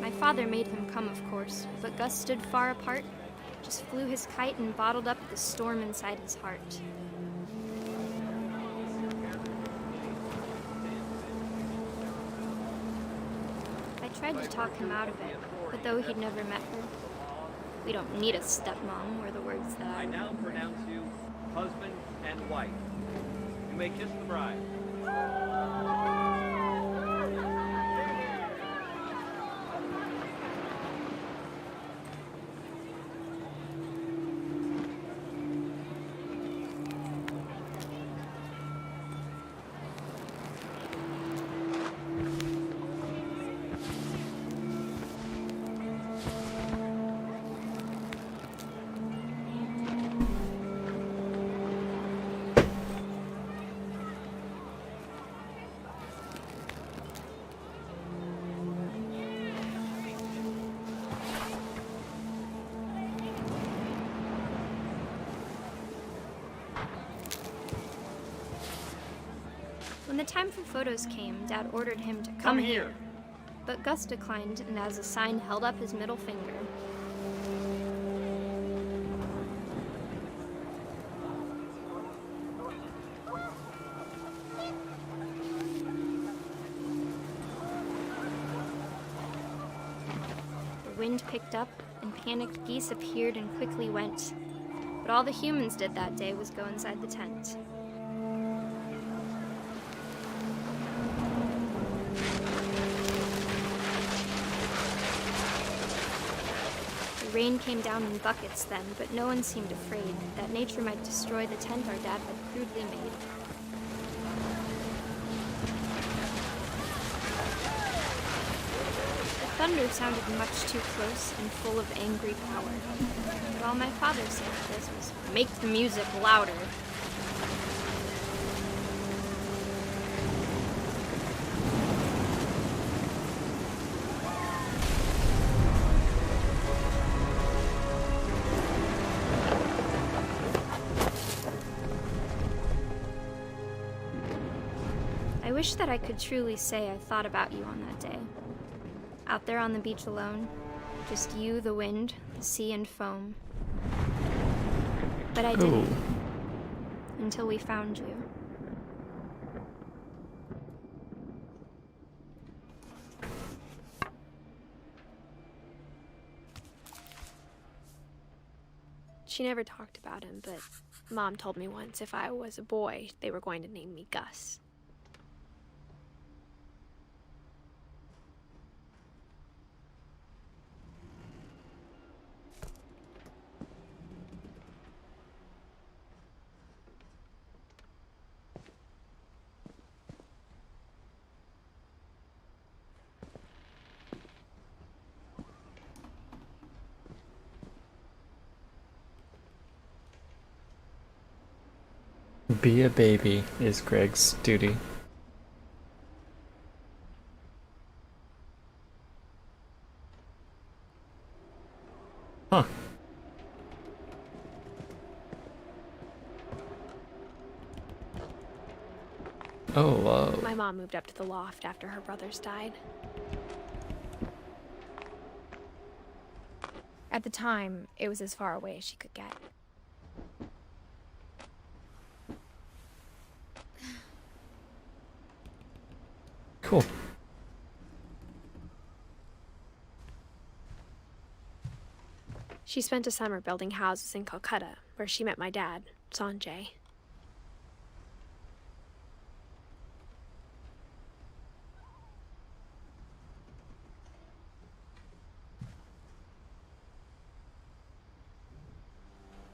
My father made him come, of course, but Gus stood far apart, just flew his kite and bottled up the storm inside his heart. I tried to talk him out of it, but though he'd never met her, we don't need a stepmom, were the words that I now pronounce you husband and wife. You may kiss the bride. When the time for photos came, Dad ordered him to come here. But Gus declined, and as a sign held up his middle finger. The wind picked up, and panicked geese appeared and quickly went. But all the humans did that day was go inside the tent. The rain came down in buckets then, but no one seemed afraid that nature might destroy the tent our dad had crudely made. The thunder sounded much too close and full of angry power. But all my father said to this was, "Make the music louder." I wish that I could truly say I thought about you on that day. Out there on the beach alone, just you, the wind, the sea, and foam. But I didn't. Until we found you. She never talked about him, but Mom told me once if I was a boy, they were going to name me Gus. Be a baby is Greg's duty. Huh. Oh, wow. My mom moved up to the loft after her brothers died. At the time, it was as far away as she could get. Cool. She spent a summer building houses in Calcutta, where she met my dad, Sanjay.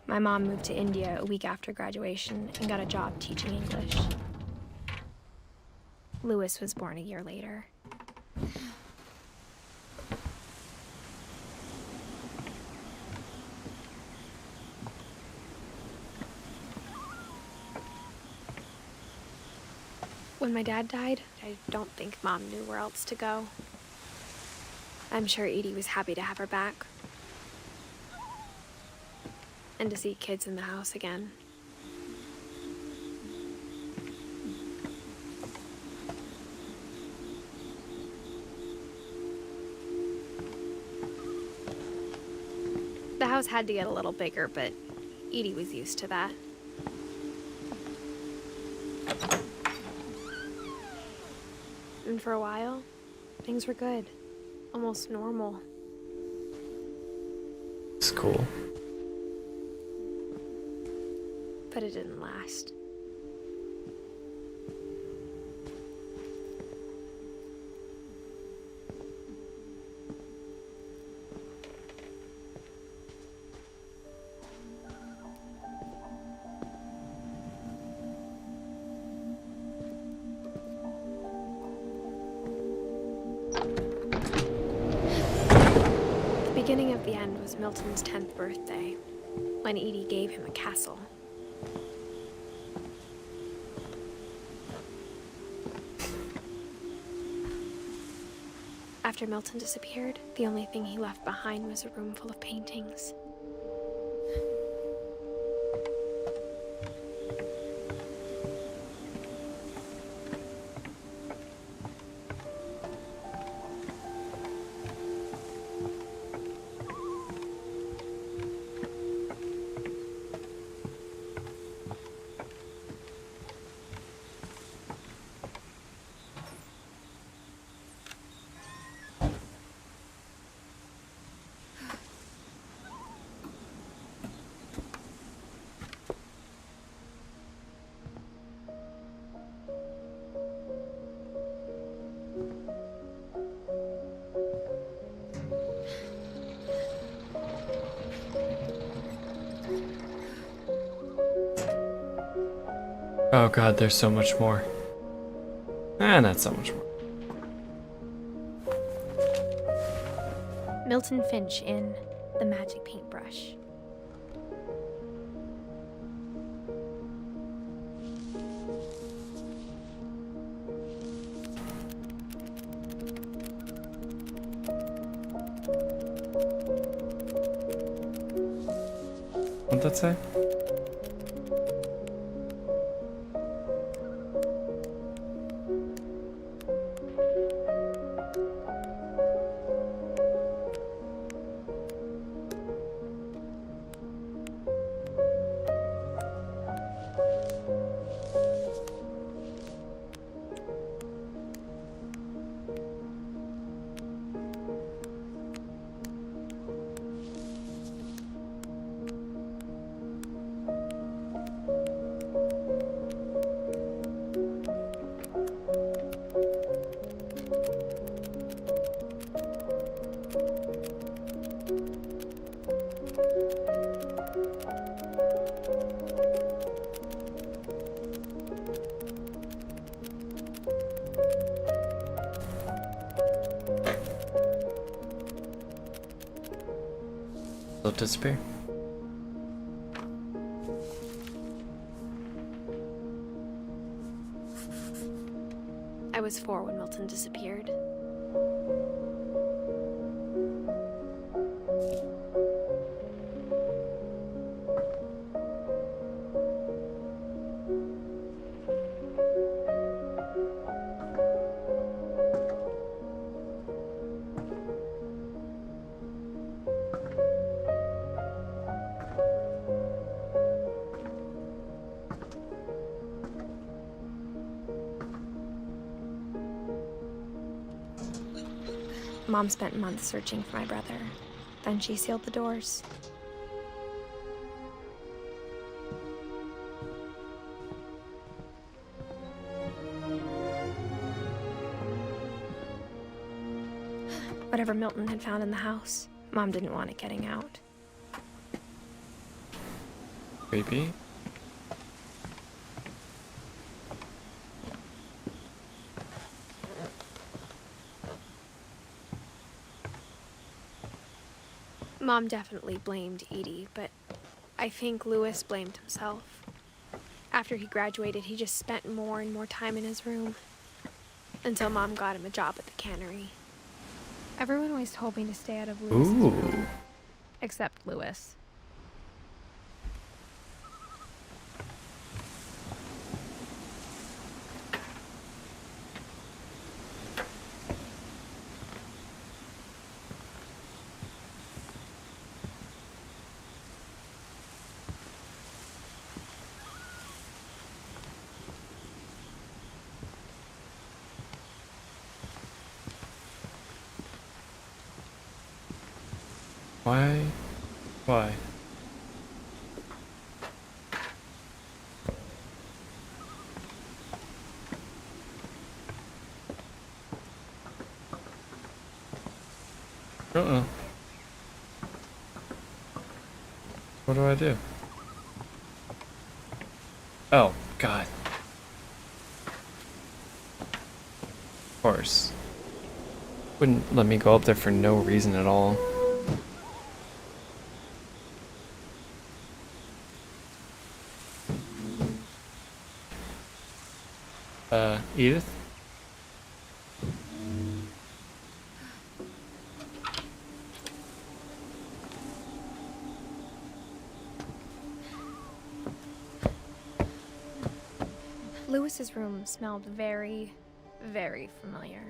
My mom moved to India a week after graduation and got a job teaching English. Lewis was born a year later. When my dad died, I don't think Mom knew where else to go. I'm sure Edie was happy to have her back. And to see kids in the house again. The house had to get a little bigger, but Edie was used to that. And for a while, things were good. Almost normal. It's cool. But it didn't last. The beginning of the end was Milton's 10th birthday, when Edie gave him a castle. After Milton disappeared, the only thing he left behind was a room full of paintings. Oh god, there's so much more. Not so much more. Milton Finch in The Magic Paintbrush. What'd that say? They'll disappear. I was 4 when Milton disappeared. Mom spent months searching for my brother. Then she sealed the doors. Whatever Milton had found in the house, Mom didn't want it getting out. Creepy. Mom definitely blamed Edie, but I think Louis blamed himself. After he graduated, he just spent more and more time in his room. Until Mom got him a job at the cannery. Everyone always told me to stay out of Louis's room. Except Louis. Why? Why? Uh-oh. What do I do? Oh, God. Of course. Wouldn't let me go up there for no reason at all. Edith? Louis's room smelled very, very familiar.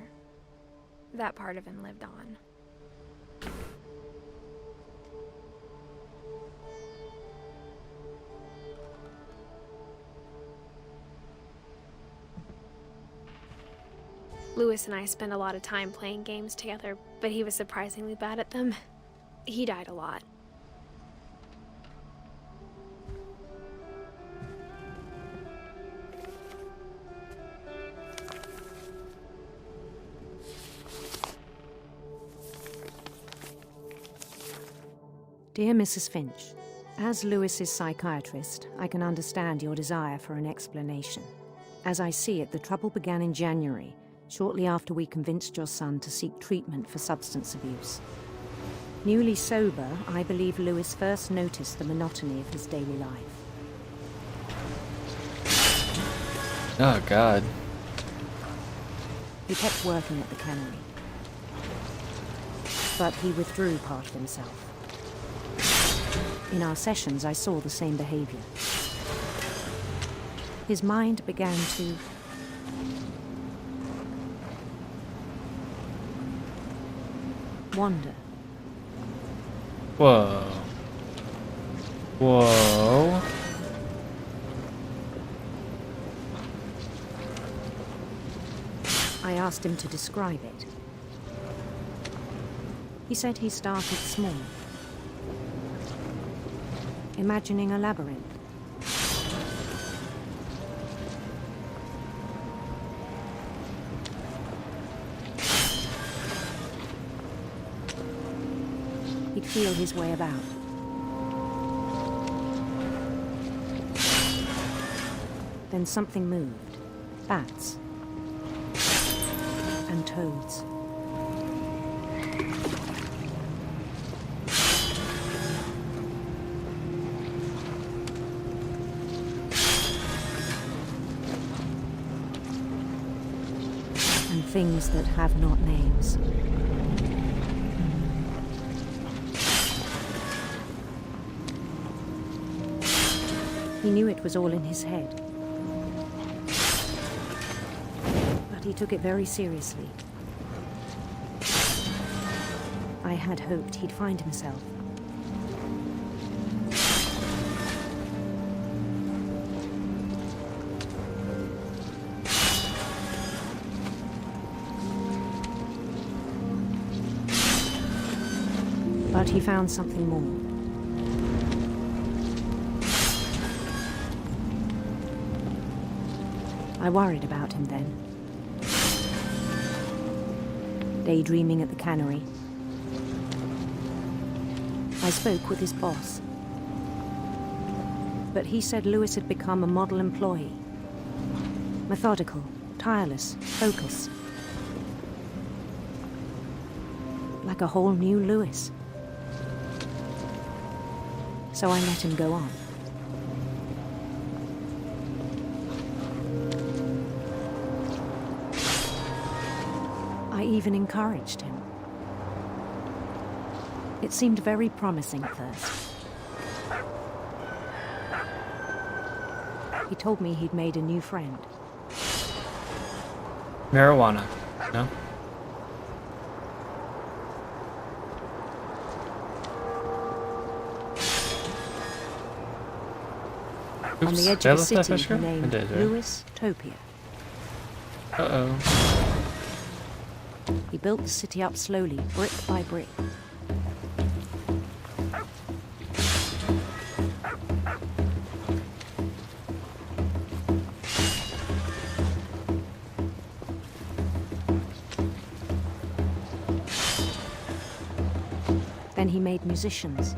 That part of him lived on. Louis and I spent a lot of time playing games together, but he was surprisingly bad at them. He died a lot. Dear Mrs. Finch, As Lewis's psychiatrist, I can understand your desire for an explanation. As I see it, the trouble began in January, shortly after we convinced your son to seek treatment for substance abuse. Newly sober, I believe Lewis first noticed the monotony of his daily life. Oh, God. He kept working at the cannery, but he withdrew part of himself. In our sessions, I saw the same behavior. His mind began to wander. Whoa. Whoa. I asked him to describe it. He said he started small, imagining a labyrinth. He'd feel his way about. Then something moved. Bats. And toads. And things that have not names. He knew it was all in his head. But he took it very seriously. I had hoped he'd find himself. But he found something more. I worried about him then. Daydreaming at the cannery. I spoke with his boss. But he said Lewis had become a model employee. Methodical, tireless, focused. Like a whole new Lewis. So I let him go on. I even encouraged him. It seemed very promising at first. He told me he'd made a new friend. Marijuana. No? On the edge of a city named Lewis Topia. Uh-oh. He built the city up slowly, brick by brick. Then he made musicians.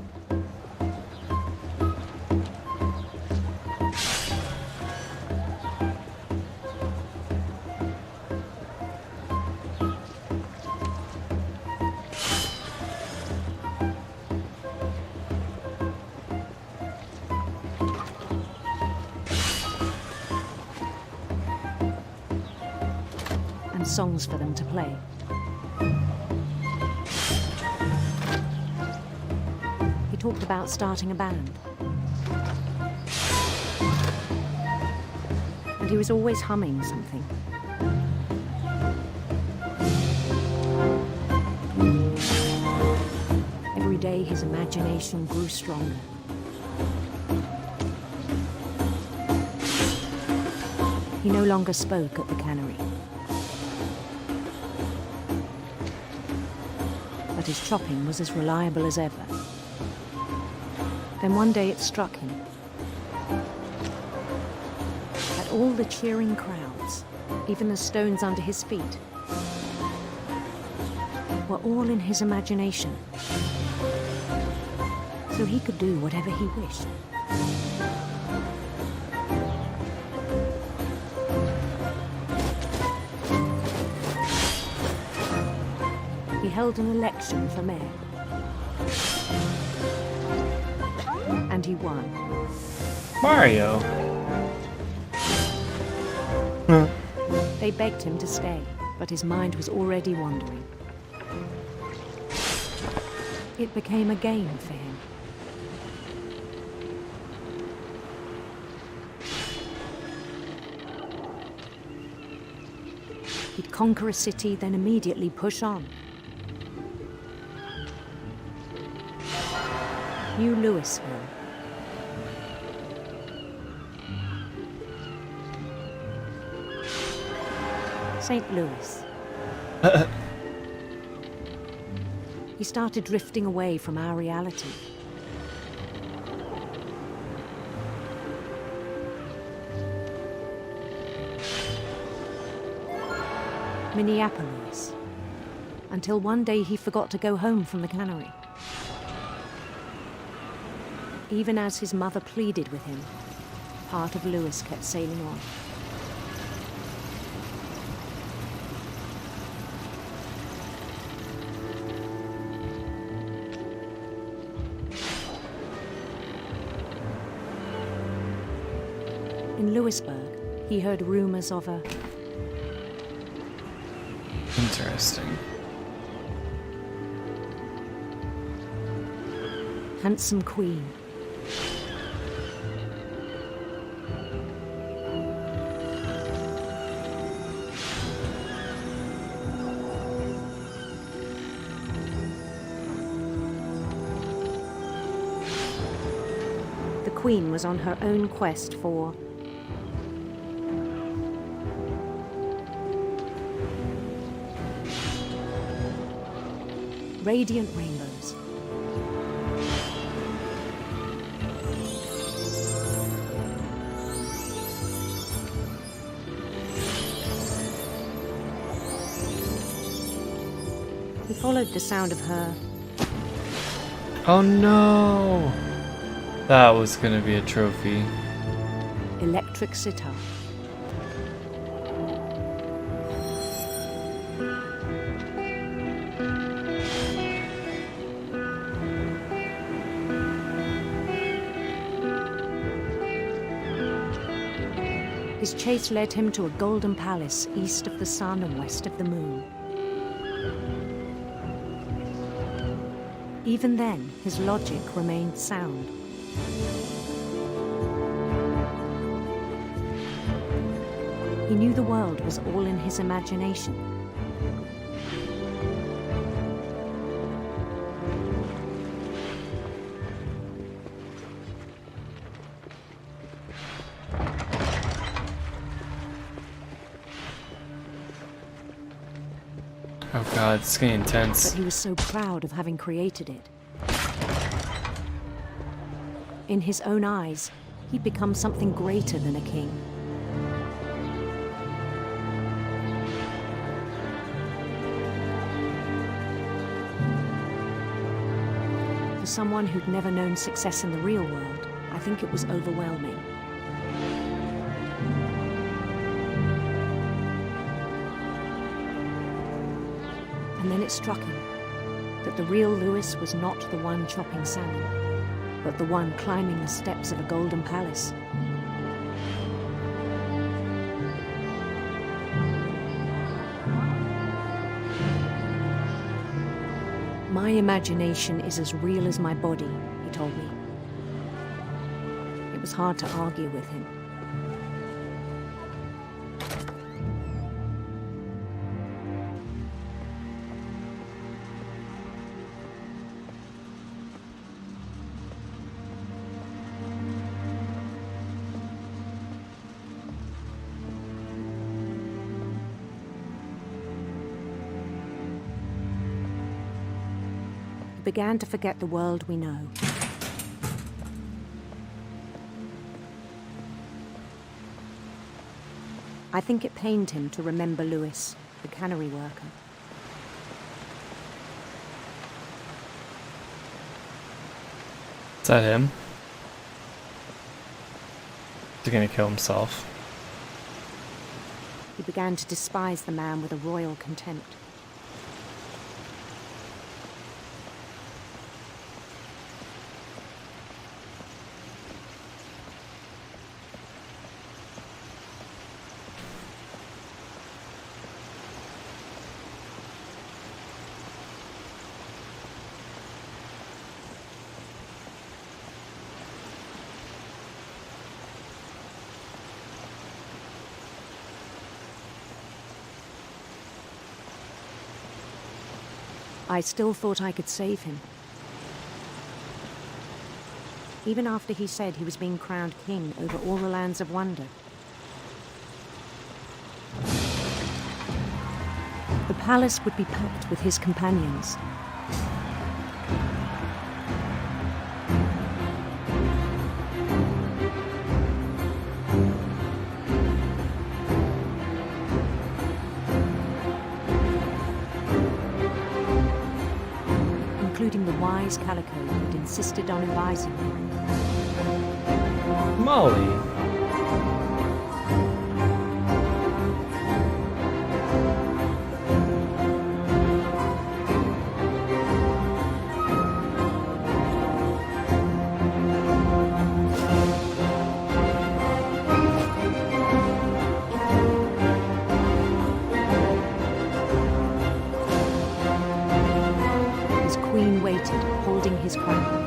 And songs for them to play. He talked about starting a band. And he was always humming something. Every day his imagination grew stronger. He no longer spoke at the cannery. But his chopping was as reliable as ever. Then one day it struck him that all the cheering crowds, even the stones under his feet, were all in his imagination. So so he could do whatever he wished. He held an election for mayor. And he won. Mario. They begged him to stay, but his mind was already wandering. It became a game for him. He'd conquer a city, then immediately push on. New Louisville. St. Louis. He started drifting away from our reality. Minneapolis. Until one day he forgot to go home from the cannery. Even as his mother pleaded with him, part of Louis kept sailing on. In Louisburg, he heard rumors of a... Interesting. handsome queen. The queen was on her own quest for radiant rainbows. He followed the sound of her. Oh no! That was gonna be a trophy. Electric sitar. His chase led him to a golden palace east of the sun and west of the moon. Even then, his logic remained sound. He knew the world was all in his imagination. Oh god, it's getting intense. But he was so proud of having created it. In his own eyes, he'd become something greater than a king. For someone who'd never known success in the real world, I think it was overwhelming. And then it struck him that the real Louis was not the one chopping salmon, but the one climbing the steps of a golden palace. My imagination is as real as my body, he told me. It was hard to argue with him. Began to forget the world we know. I think it pained him to remember Louis, the cannery worker. Is that him? Is he gonna kill himself? He began to despise the man with a royal contempt. I still thought I could save him. Even after he said he was being crowned king over all the lands of wonder. The palace would be packed with his companions. Including the wise Calico who'd insisted on advising me. Molly. His queen waited, holding his crown.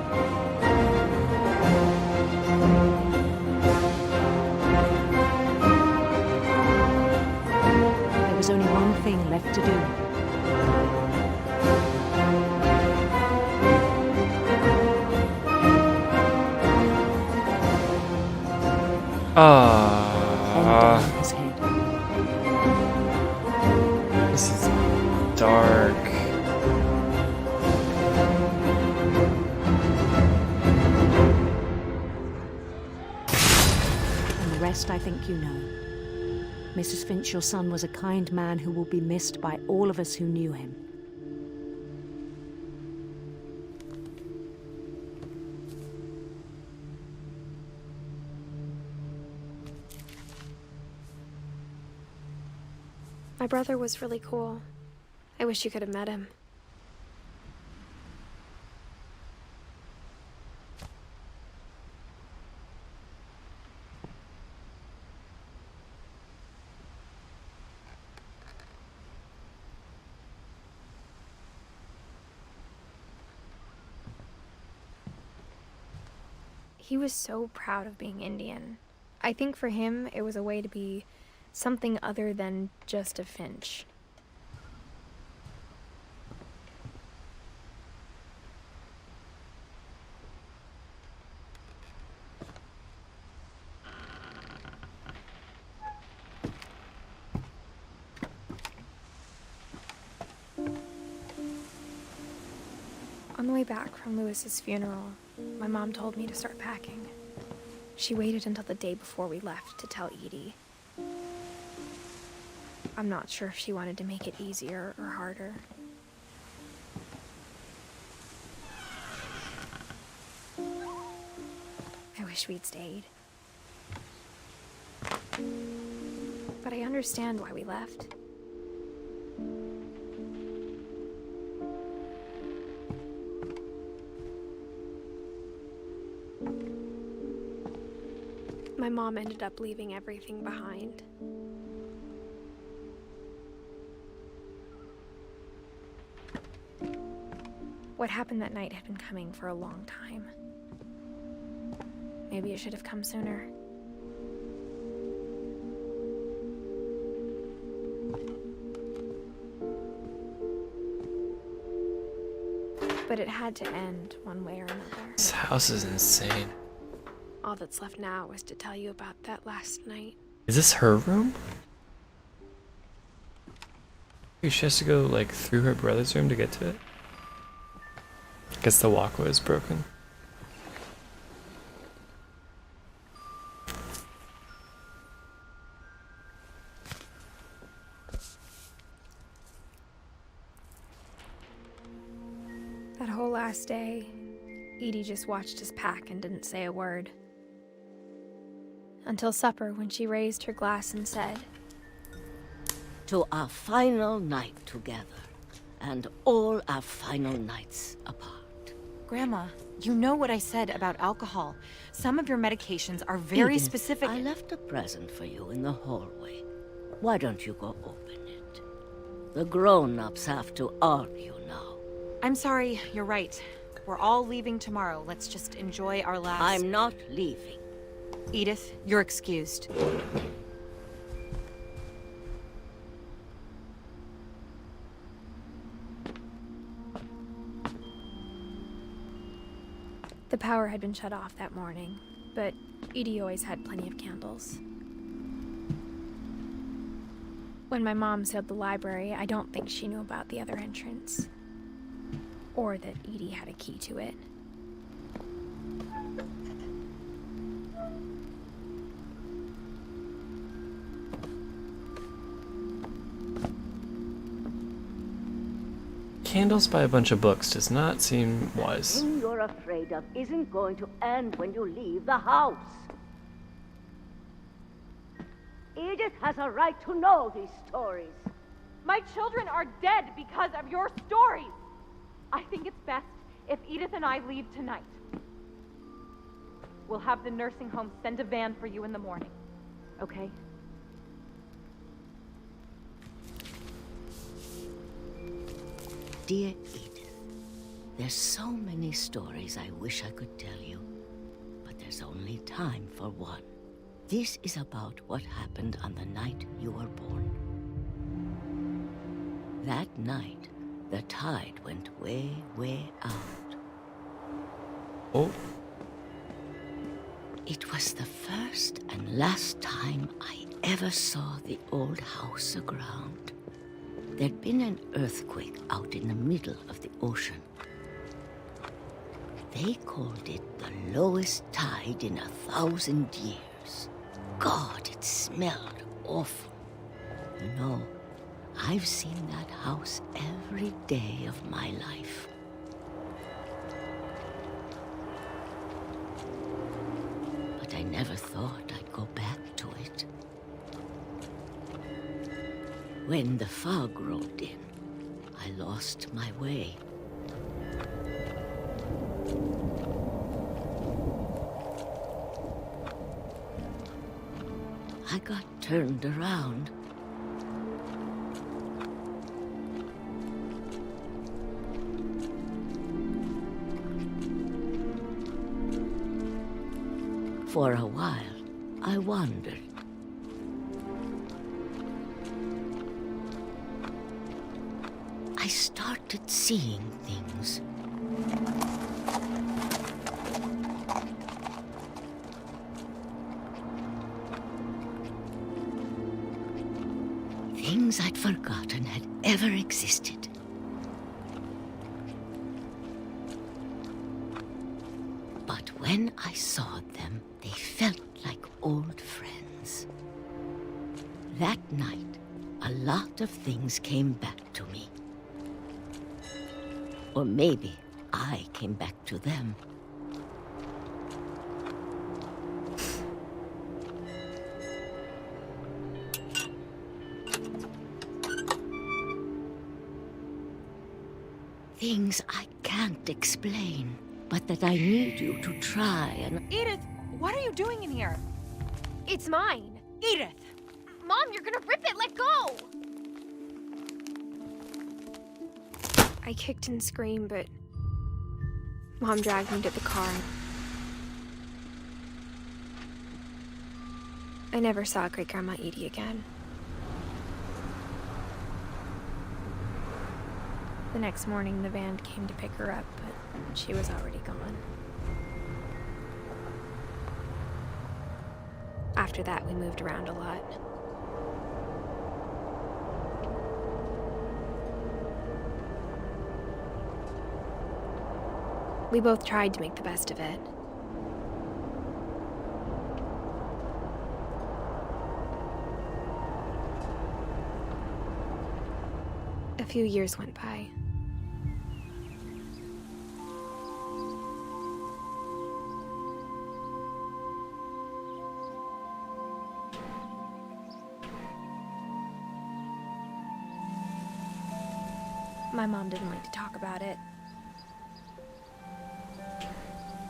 There was only one thing left to do. His head. This is dark. And the rest I think you know. Mrs. Finch, your son was a kind man who will be missed by all of us who knew him. My brother was really cool. I wish you could have met him. He was so proud of being Indian. I think for him, it was a way to be something other than just a Finch. On the way back from Lewis's funeral, my mom told me to start packing. She waited until the day before we left to tell Edie. I'm not sure if she wanted to make it easier or harder. I wish we'd stayed. But I understand why we left. My mom ended up leaving everything behind. What happened that night had been coming for a long time. Maybe it should have come sooner. But it had to end one way or another. This house is insane. All that's left now is to tell you about that last night. Is this her room? She has to go like through her brother's room to get to it. I guess the walkway is broken. That whole last day, Edie just watched us pack and didn't say a word. Until supper, when she raised her glass and said, "To our final night together, and all our final nights apart." Grandma, you know what I said about alcohol. Some of your medications are very Edith, specific. I left a present for you in the hallway. Why don't you go open it? The grown-ups have to argue now. I'm sorry, you're right. We're all leaving tomorrow. Let's just enjoy our last... I'm not leaving. Edith, you're excused. The power had been shut off that morning, but Edie always had plenty of candles. When my mom sealed the library, I don't think she knew about the other entrance. Or that Edie had a key to it. Candles by a bunch of books does not seem wise. The thing you're afraid of isn't going to end when you leave the house. Edith has a right to know these stories. My children are dead because of your stories. I think it's best if Edith and I leave tonight. We'll have the nursing home send a van for you in the morning, okay? Dear Edith, there's so many stories I wish I could tell you, but there's only time for one. This is about what happened on the night you were born. That night, the tide went way, way out. Oh. It was the first and last time I ever saw the old house aground. There'd been an earthquake out in the middle of the ocean. They called it the lowest tide in 1,000 years. God, it smelled awful. You know, I've seen that house every day of my life. But I never thought I'd go back to it. When the fog rolled in, I lost my way. I got turned around. For a while, I wandered. I started seeing things. Things I'd forgotten had ever existed. But when I saw them, they felt like old friends. That night, a lot of things came back to me. Or maybe I came back to them. Things I can't explain, but that I need you to try and... Edith, what are you doing in here? It's mine. Edith! Mom, you're gonna rip it! Let go! I kicked and screamed, but Mom dragged me to the car. I never saw Great-Grandma Edie again. The next morning, the van came to pick her up, but she was already gone. After that, we moved around a lot. We both tried to make the best of it. A few years went by. My mom didn't like to talk about it.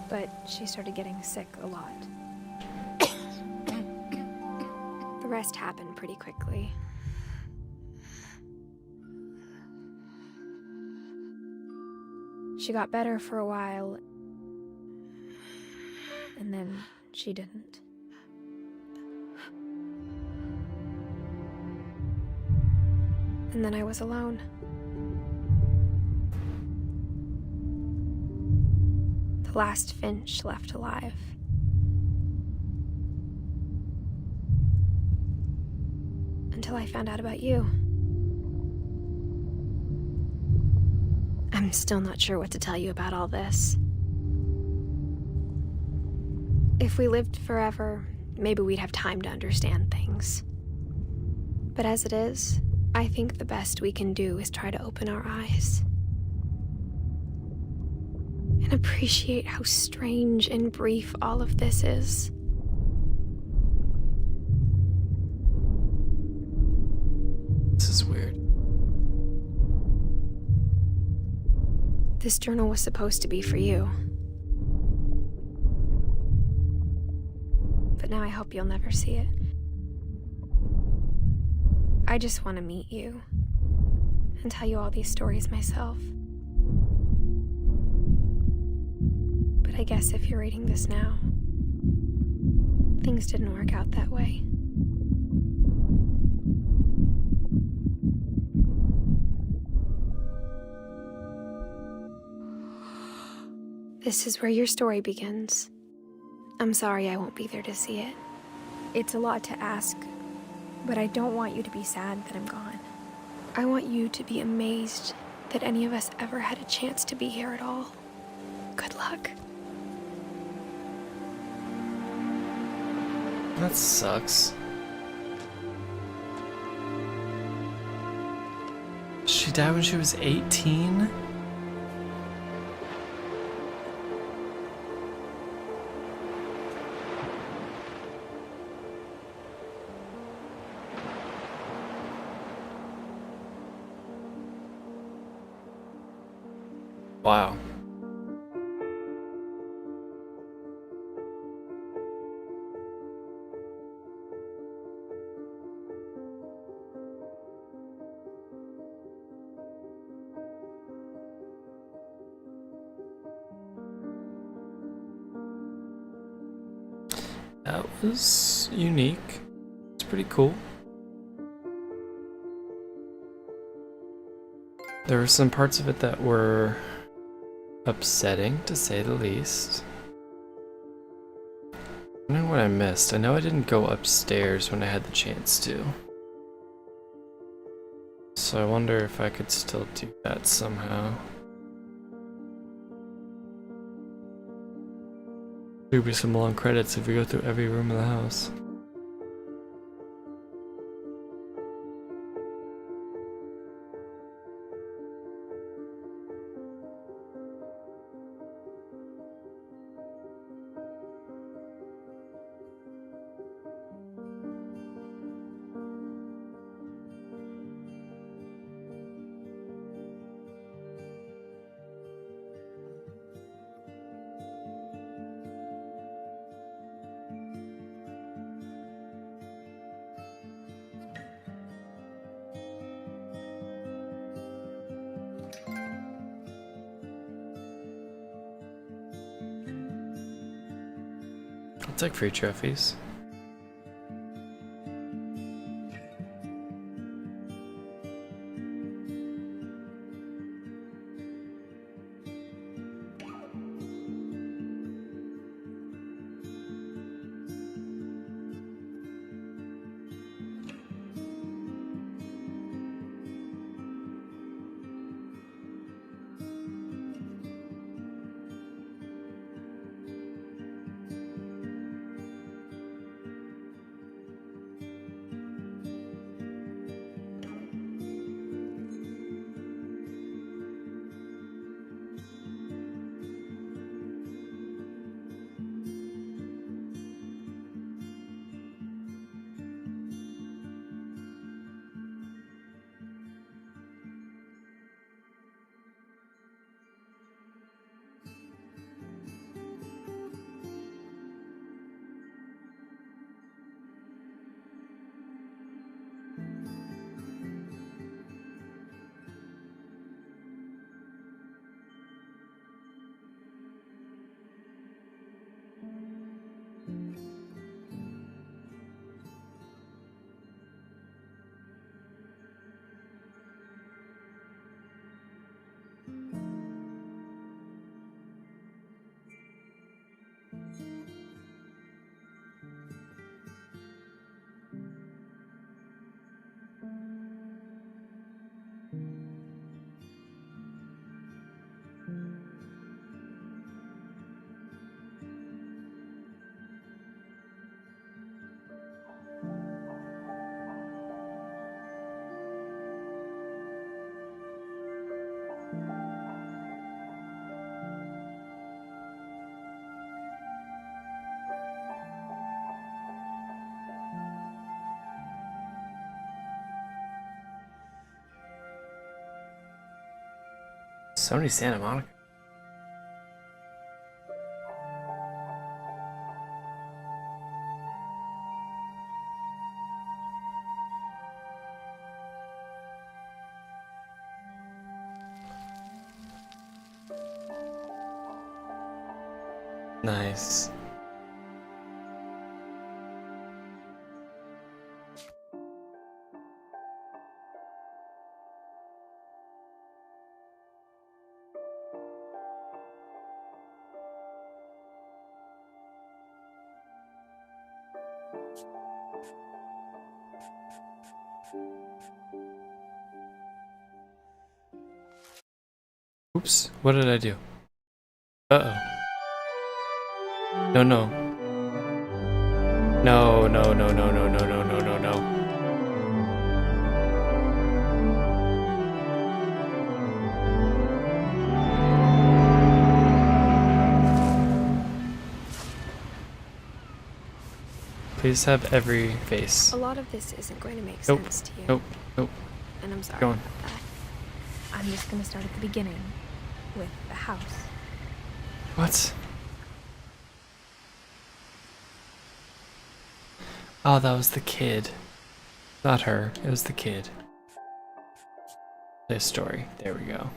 But she started getting sick a lot. The rest happened pretty quickly. She got better for a while, and then she didn't. And then I was alone. The last Finch left alive. Until I found out about you. I'm still not sure what to tell you about all this. If we lived forever, maybe we'd have time to understand things. But as it is, I think the best we can do is try to open our eyes. And appreciate how strange and brief all of this is. This is weird. This journal was supposed to be for you. But now I hope you'll never see it. I just want to meet you and tell you all these stories myself. But I guess if you're reading this now, things didn't work out that way. This is where your story begins. I'm sorry I won't be there to see it. It's a lot to ask, but I don't want you to be sad that I'm gone. I want you to be amazed that any of us ever had a chance to be here at all. Good luck. That sucks. She died when she was 18? Wow. That was unique. It's pretty cool. There were some parts of it that were upsetting, to say the least. I don't know what I missed. I know I didn't go upstairs when I had the chance to. So I wonder if I could still do that somehow. There'll be some long credits if we go through every room in the house. I'll take free trophies. So many Santa Monica. Nice. Oops, what did I do? Uh-oh. No, no. No, no, no, no, no, no, no, no, no, no. Please have every face. A lot of this isn't going to make Nope. sense to you. Nope. Nope. And I'm sorry Go on. about that. I'm just gonna start at the beginning with the house. What? Oh, that was the kid. Not her. It was the kid. This story. There we go.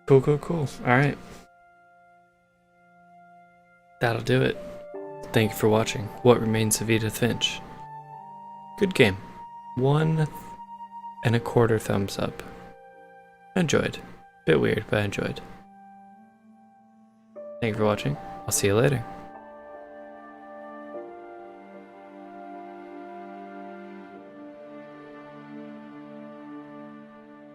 Cool, cool, cool. Alright. That'll do it. Thank you for watching What Remains of Edith Finch. Good game. 1 1/4 thumbs up. Enjoyed. Bit weird, but I enjoyed. Thank you for watching. I'll see you later.